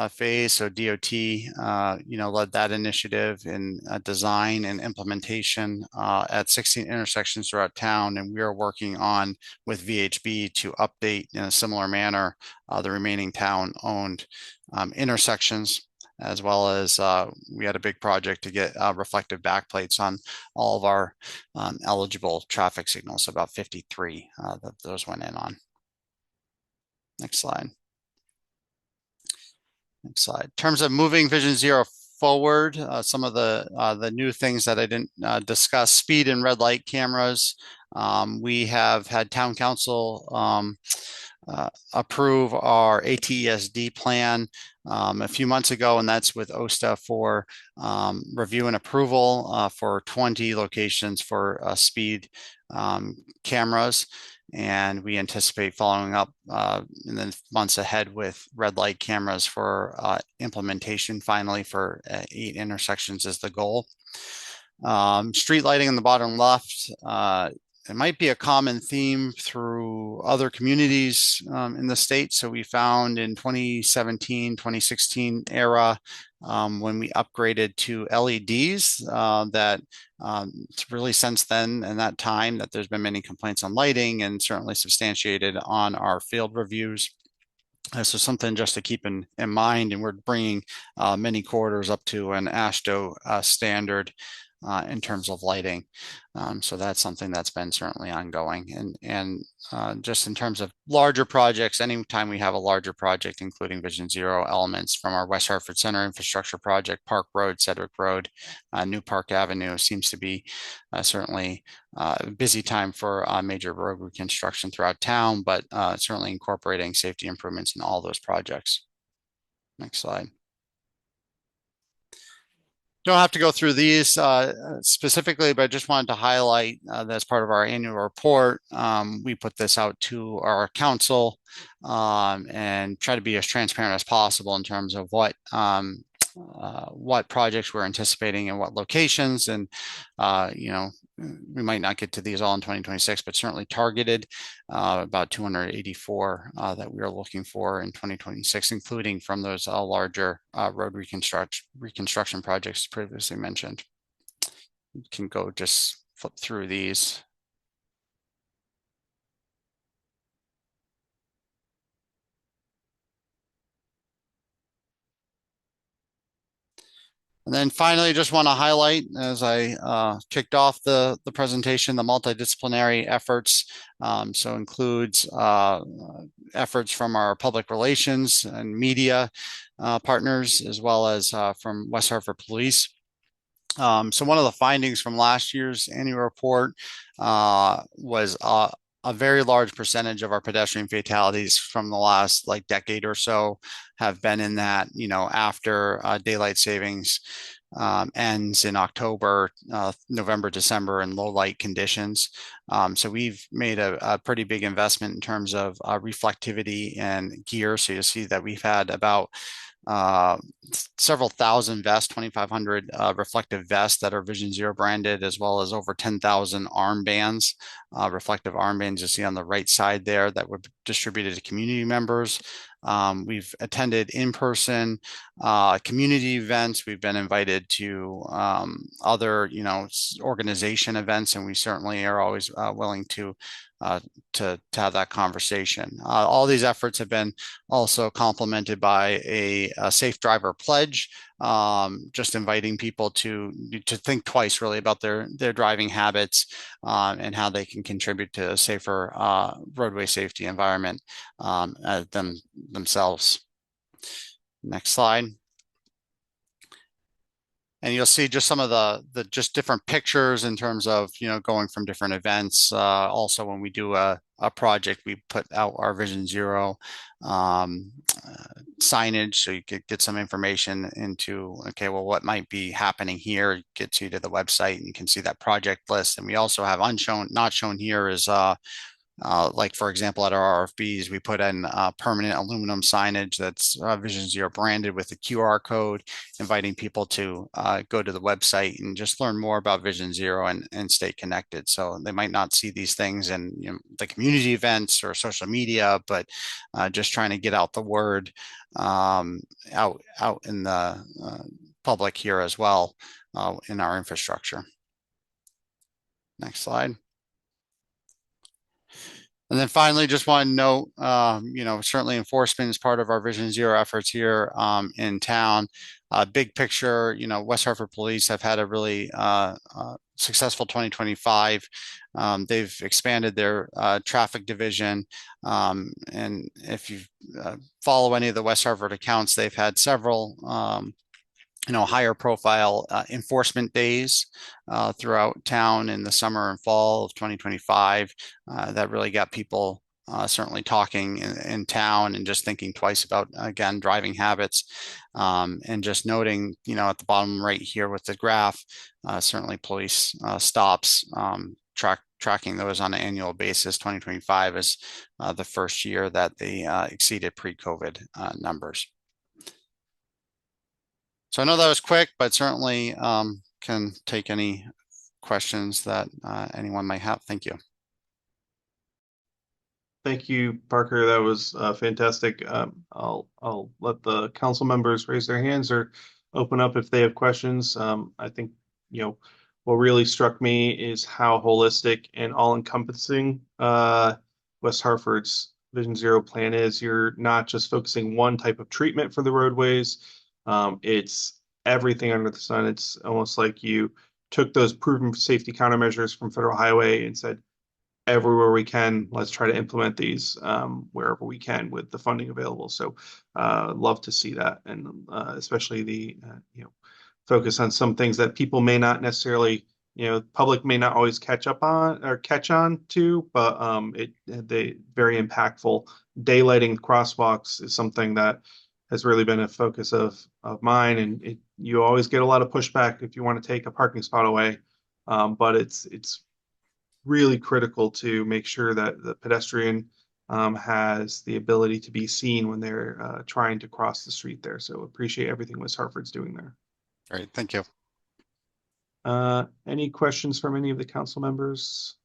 phase. So DOT, led that initiative in design and implementation at 16 intersections throughout town, and we are working on with VHB to update in a similar manner the remaining town-owned intersections, as well as we had a big project to get reflective backplates on all of our eligible traffic signals, about 53 that those went in on. Next slide. Next slide. In terms of moving Vision Zero forward, some of the new things that I didn't discuss: speed and red light cameras. We have had town council approve our ATESD plan a few months ago, and that's with OSTA for review and approval for 20 locations for speed cameras. And we anticipate following up in the months ahead with red light cameras for implementation finally for 8 intersections is the goal. Street lighting in the bottom left. It might be a common theme through other communities in the state. So we found in 2017, 2016 era, when we upgraded to LEDs, that it's really since then and that time that there's been many complaints on lighting, and certainly substantiated on our field reviews. So something just to keep in mind, and we're bringing many corridors up to an AASHTO standard in terms of lighting. So that's something that's been certainly ongoing. And just in terms of larger projects, anytime we have a larger project, including Vision Zero elements from our West Hartford Center infrastructure project, Park Road, Sedgwick Road, New Park Avenue seems to be certainly a busy time for major road reconstruction throughout town, but certainly incorporating safety improvements in all those projects. Next slide. Don't have to go through these specifically, but I just wanted to highlight that as part of our annual report, we put this out to our council and try to be as transparent as possible in terms of what projects we're anticipating and what locations. And, we might not get to these all in 2026, but certainly targeted about 284 that we are looking for in 2026, including from those larger road reconstruction projects previously mentioned. You can go just flip through these. And then finally, just want to highlight, as I kicked off the presentation, the multidisciplinary efforts. So includes efforts from our public relations and media partners, as well as from West Hartford Police. So one of the findings from last year's annual report was a very large percentage of our pedestrian fatalities from the last decade or so have been in that, after daylight savings ends in October, November, December in low light conditions. So we've made a pretty big investment in terms of reflectivity and gear. So you'll see that we've had about uh, several thousand vests, 2,500 reflective vests that are Vision Zero branded, as well as over 10,000 armbands, reflective armbands you see on the right side there that were distributed to community members. We've attended in-person community events. We've been invited to other, organization events, and we certainly are always willing uh, to have that conversation. All these efforts have been also complemented by a safe driver pledge, just inviting people to think twice really about their driving habits and how they can contribute to a safer roadway safety environment themselves. Next slide. And you'll see just some of the just different pictures in terms of, going from different events. Also, when we do a project, we put out our Vision Zero signage, so you could get some information into, okay, well, what might be happening here. It gets you to the website and you can see that project list. And we also have not shown here is like, for example, at our RFBs, we put in permanent aluminum signage that's Vision Zero branded with a QR code, inviting people to go to the website and just learn more about Vision Zero and stay connected. So they might not see these things in the community events or social media, but just trying to get out the word out in the public here as well in our infrastructure. Next slide. And then finally, just want to note, certainly enforcement is part of our Vision Zero efforts here in town. Big picture, West Hartford Police have had a really successful 2025. They've expanded their traffic division. And if you follow any of the West Hartford accounts, they've had several higher profile enforcement days throughout town in the summer and fall of 2025 that really got people certainly talking in town and just thinking twice about, again, driving habits. And just noting, at the bottom right here with the graph, certainly police stops, tracking those on an annual basis. 2025 is the first year that they exceeded pre-COVID numbers. So I know that was quick, but certainly can take any questions that anyone might have. Thank you. Thank you, Parker. That was fantastic. I'll let the council members raise their hands or open up if they have questions. I think, what really struck me is how holistic and all-encompassing West Hartford's Vision Zero plan is. You're not just focusing one type of treatment for the roadways. It's everything under the sun. It's almost like you took those proven safety countermeasures from Federal Highway and said, everywhere we can, let's try to implement these wherever we can with the funding available. So love to see that, and especially the focus on some things that people may not necessarily, public may not always catch on to, but they very impactful. Daylighting crosswalks is something that has really been a focus of mine, and you always get a lot of pushback if you want to take a parking spot away, but it's really critical to make sure that the pedestrian has the ability to be seen when they're trying to cross the street there. So appreciate everything West Hartford's doing there. Great, thank you. Any questions from any of the council members?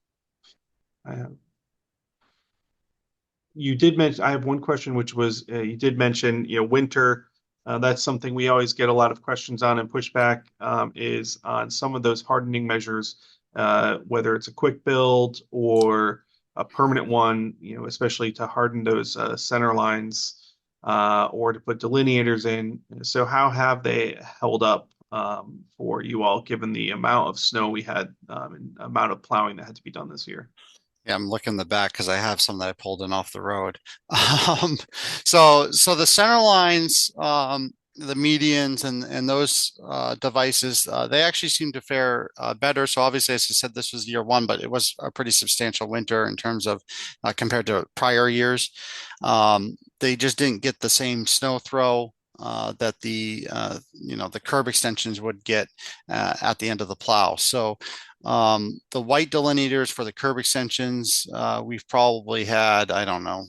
You did mention, I have one question, which was you did mention, winter. That's something we always get a lot of questions on and pushback is on some of those hardening measures, whether it's a quick build or a permanent one, especially to harden those center lines or to put delineators in. So how have they held up for you all, given the amount of snow we had and amount of plowing that had to be done this year? Yeah, I'm looking in the back because I have some that I pulled in off the road. So the center lines, the medians and those devices, they actually seem to fare better. So obviously, as I said, this was year one, but it was a pretty substantial winter in terms of compared to prior years. They just didn't get the same snow throw that the the curb extensions would get at the end of the plow. So the white delineators for the curb extensions, we've probably had, I don't know,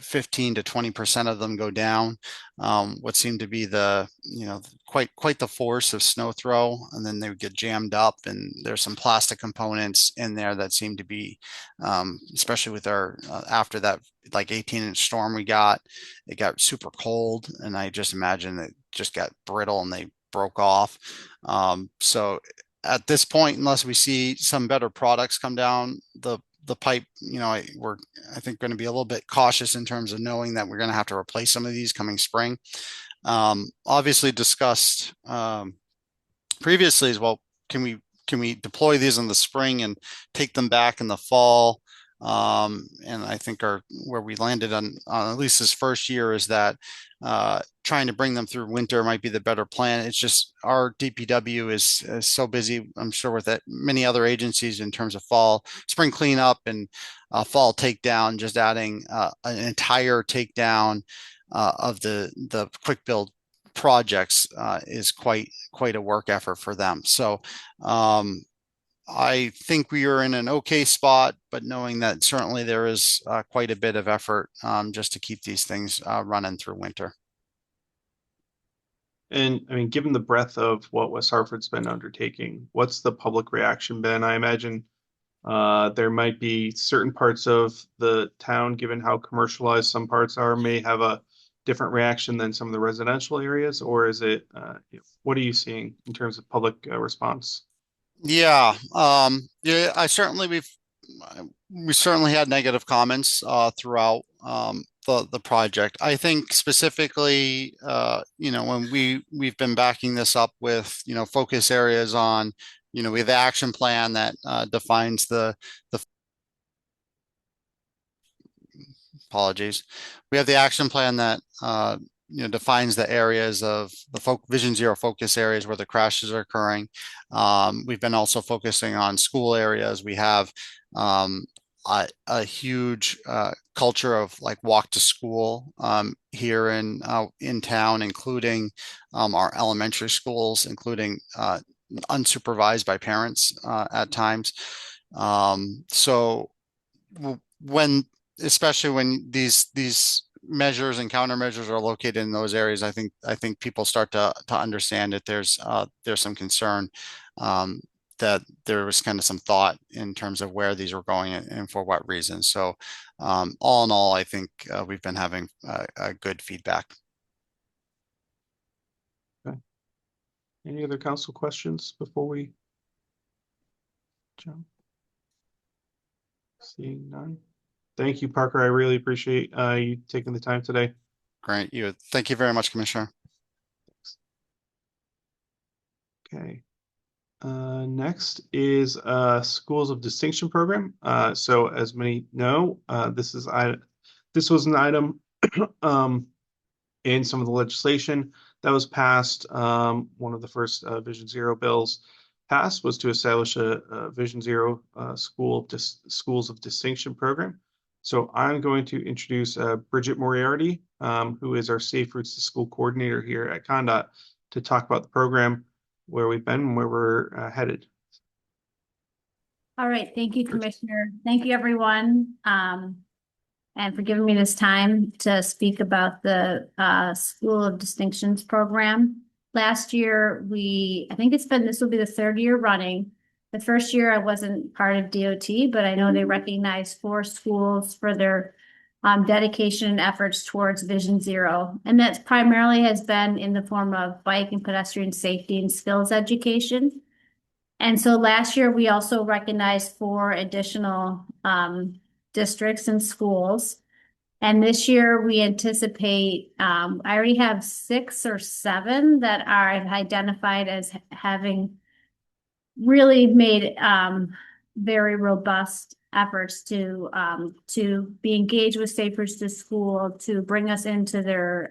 15 to 20% of them go down. What seemed to be the quite the force of snow throw, and then they would get jammed up, and there's some plastic components in there that seem to be, especially with our after that like 18-inch storm we got, it got super cold, and I just imagine it just got brittle and they broke off. So at this point, unless we see some better products come down the pipe, we're, I think, going to be a little bit cautious in terms of knowing that we're going to have to replace some of these coming spring. Obviously discussed previously as well, can we deploy these in the spring and take them back in the fall? And I think where we landed on at least this first year is that trying to bring them through winter might be the better plan. It's just our DPW is so busy, I'm sure, with many other agencies in terms of spring cleanup and fall takedown, just adding an entire takedown of the quick build projects is quite a work effort for them. So I think we are in an okay spot, but knowing that certainly there is quite a bit of effort just to keep these things running through winter. And I mean, given the breadth of what West Hartford's been undertaking, what's the public reaction been? I imagine there might be certain parts of the town, given how commercialized some parts are, may have a different reaction than some of the residential areas, or is it, what are you seeing in terms of public response? Yeah, I certainly we certainly had negative comments throughout the project. I think specifically, when we've been backing this up with focus areas on, we have the action plan that defines the apologies. We have the action plan that defines the areas of the Vision Zero focus areas where the crashes are occurring. We've been also focusing on school areas. We have a huge culture of like walk to school here in town, including our elementary schools, including unsupervised by parents at times. So especially when these measures and countermeasures are located in those areas, I think people start to understand that there's some concern that there was kind of some thought in terms of where these were going and for what reasons. So all in all, I think we've been having a good feedback. Okay. Any other council questions before we jump? Seeing none. Thank you, Parker. I really appreciate you taking the time today. Great. Thank you very much, Commissioner. Okay. Next is Schools of Distinction program. So as many know, this was an item in some of the legislation that was passed. One of the first Vision Zero bills passed was to establish a Vision Zero Schools of Distinction program. So I'm going to introduce Bridget Moriarty, who is our Safe Routes to School coordinator here at ConnDOT, to talk about the program, where we've been and where we're headed. All right. Thank you, Commissioner. Thank you, everyone. And for giving me this time to speak about the School of Distinctions program. Last year, I think this will be the third year running. The first year I wasn't part of DOT, but I know they recognized 4 schools for their dedication and efforts towards Vision Zero. And that primarily has been in the form of bike and pedestrian safety and skills education. And so last year, we also recognized 4 additional districts and schools. And this year, we anticipate, I already have 6 or 7 that are identified as having really made very robust efforts to be engaged with Safe Routes to School, to bring us into their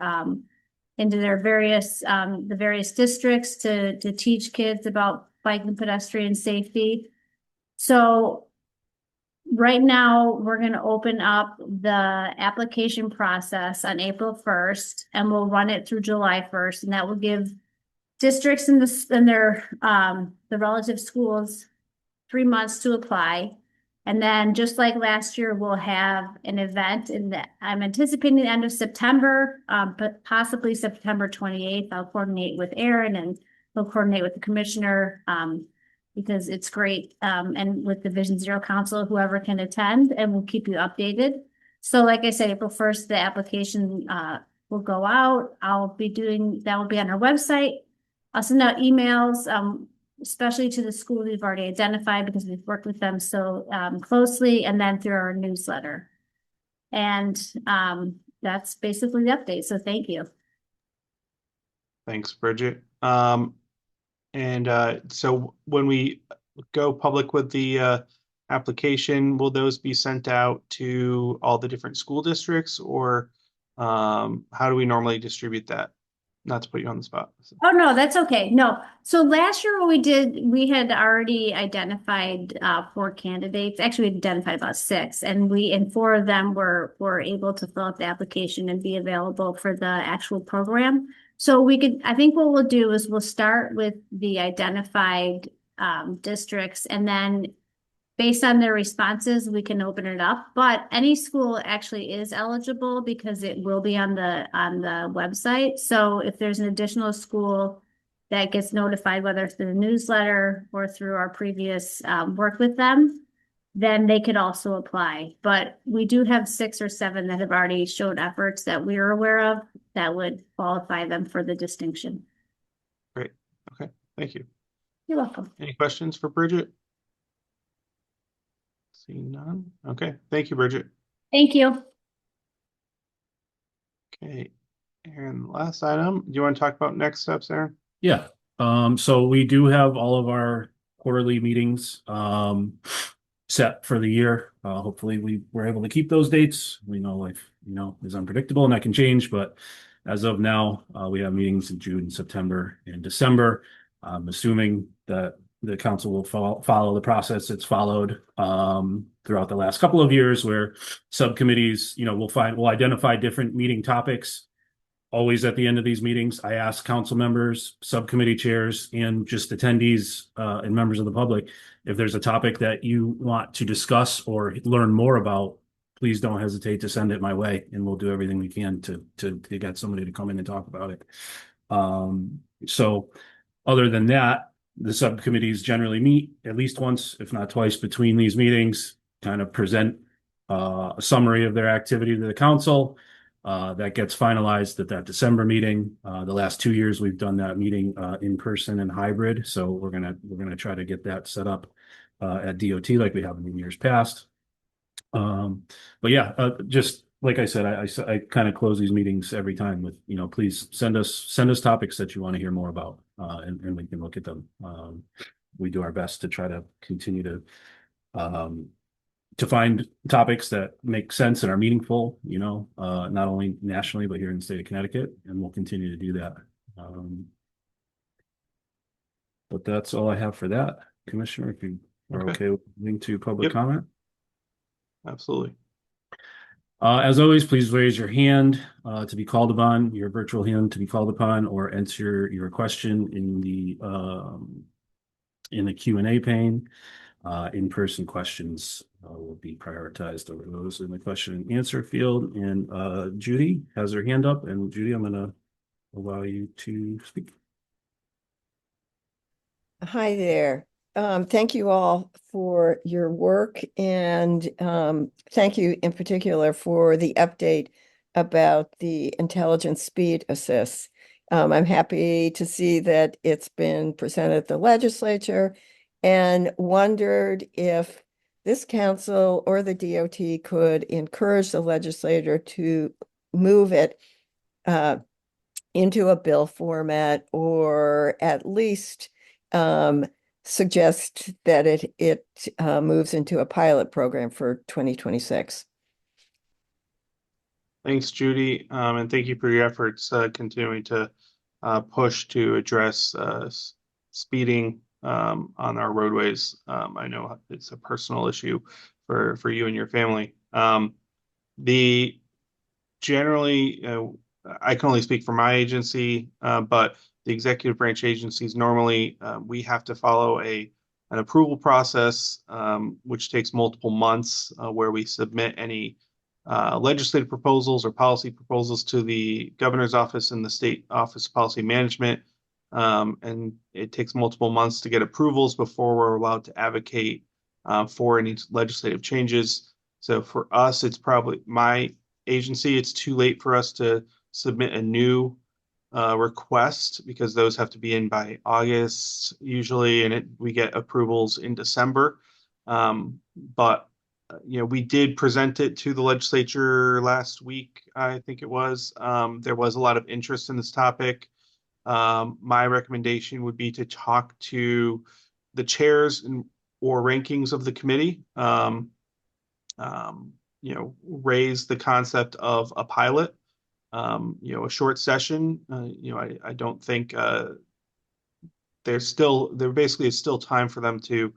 various districts to teach kids about bike and pedestrian safety. So right now, we're gonna open up the application process on April 1st, and we'll run it through July 1st, and that will give districts in their, the relative schools 3 months to apply. And then just like last year, we'll have an event I'm anticipating the end of September, but possibly September 28th. I'll coordinate with Aaron and we'll coordinate with the commissioner, because it's great, and with the Vision Zero Council, whoever can attend, and we'll keep you updated. So like I said, April 1st, the application, will go out. That will be on our website. I'll send out emails, especially to the school we've already identified because we've worked with them so closely, and then through our newsletter. And that's basically the update. So thank you. Thanks, Bridget. So when we go public with the application, will those be sent out to all the different school districts, or how do we normally distribute that? Not to put you on the spot. Oh, no, that's okay. No. So last year what we did, we had already identified 4 candidates. Actually, we identified about 6, and 4 of them were able to fill out the application and be available for the actual program. So I think what we'll do is we'll start with the identified districts, and then based on their responses, we can open it up. But any school actually is eligible because it will be on the website. So if there's an additional school that gets notified, whether through the newsletter or through our previous work with them, then they could also apply. But we do have 6 or 7 that have already showed efforts that we're aware of that would qualify them for the distinction. Great. Okay. Thank you. You're welcome. Any questions for Bridget? Seeing none. Okay. Thank you, Bridget. Thank you. Okay. And last item, do you want to talk about next steps, Aaron? Yeah. So we do have all of our quarterly meetings set for the year. Hopefully we were able to keep those dates. We know life, is unpredictable and that can change, but as of now, we have meetings in June, September, and December. I'm assuming that the council will follow the process it's followed throughout the last couple of years, where subcommittees, we'll identify different meeting topics. Always at the end of these meetings, I ask council members, subcommittee chairs, and just attendees and members of the public, if there's a topic that you want to discuss or learn more about, please don't hesitate to send it my way, and we'll do everything we can to get somebody to come in and talk about it. So other than that, the subcommittees generally meet at least once, if not twice, between these meetings, kind of present a summary of their activity to the council. That gets finalized at that December meeting. The last 2 years we've done that meeting in person and hybrid, so we're gonna try to get that set up at DOT like we have in years past. But yeah, just like I said, I kind of close these meetings every time with, please send us topics that you want to hear more about, and we can look at them. We do our best to try to continue to find topics that make sense and are meaningful, not only nationally, but here in the state of Connecticut, and we'll continue to do that. But that's all I have for that. Commissioner, if you are okay with moving to public comment. Absolutely. As always, please raise your hand to be called upon, your virtual hand to be called upon, or enter your question in the Q&A pane. In-person questions will be prioritized over those in the question and answer field. And Judy has her hand up, and Judy, I'm going to allow you to speak. Hi there. Thank you all for your work, and thank you in particular for the update about the intelligence speed assists. I'm happy to see that it's been presented at the legislature, and wondered if this council or the DOT could encourage the legislator to move it into a bill format, or at least suggest that it moves into a pilot program for 2026. Thanks, Judy, and thank you for your efforts continuing to push to address speeding on our roadways. I know it's a personal issue for you and your family. The generally, I can only speak for my agency, but the executive branch agencies normally we have to follow an approval process, which takes multiple months, where we submit any legislative proposals or policy proposals to the governor's office and the state office of policy management. And it takes multiple months to get approvals before we're allowed to advocate for any legislative changes. So for us, it's probably my agency, it's too late for us to submit a new request because those have to be in by August usually, and we get approvals in December. But we did present it to the legislature last week, I think it was. There was a lot of interest in this topic. My recommendation would be to talk to the chairs or rankings of the committee. Raise the concept of a pilot, a short session. I don't think there basically is still time for them to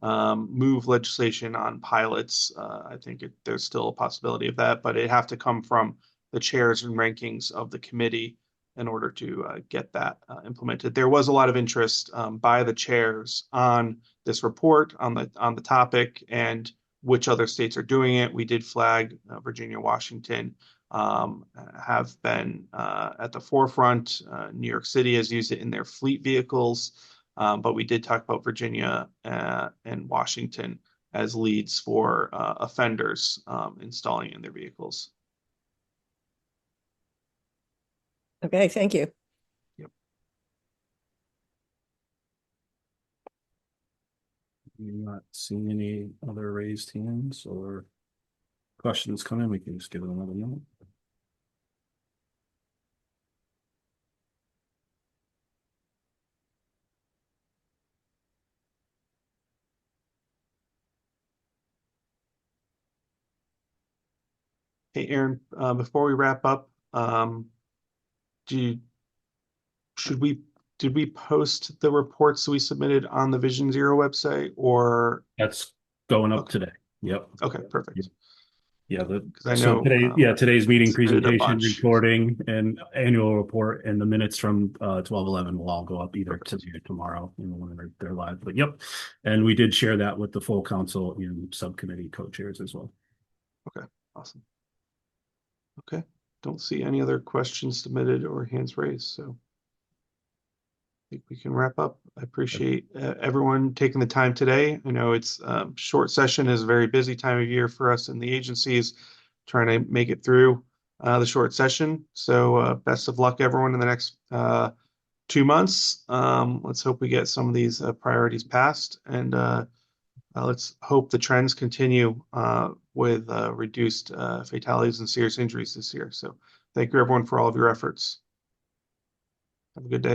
move legislation on pilots. I think there's still a possibility of that, but it have to come from the chairs and rankings of the committee in order to get that implemented. There was a lot of interest by the chairs on this report on the topic and which other states are doing it. We did flag Virginia, Washington have been at the forefront. New York City has used it in their fleet vehicles, but we did talk about Virginia and Washington as leads for offenders installing in their vehicles. Okay, thank you. You're not seeing any other raised hands or questions come in, we can just give it another minute. Hey, Aaron, before we wrap up, did we post the reports we submitted on the Vision Zero website, or That's going up Okay. today. Yep. Okay, perfect. Yep. Yeah, Because I know today's meeting submitted a presentation, bunch. recording, and annual report, and the minutes from 12/11 will all go up either today or tomorrow, when they're live. But yep, and we did share that with the full council and subcommittee co-chairs as well. Okay, awesome. Okay, don't see any other questions submitted or hands raised, so I think we can wrap up. I appreciate everyone taking the time today. I know it's short session is a very busy time of year for us in the agencies, trying to make it through the short session. So best of luck, everyone, in the next 2 months. Let's hope we get some of these priorities passed, and let's hope the trends continue with reduced fatalities and serious injuries this year. So thank you, everyone, for all of your efforts. Have a good day.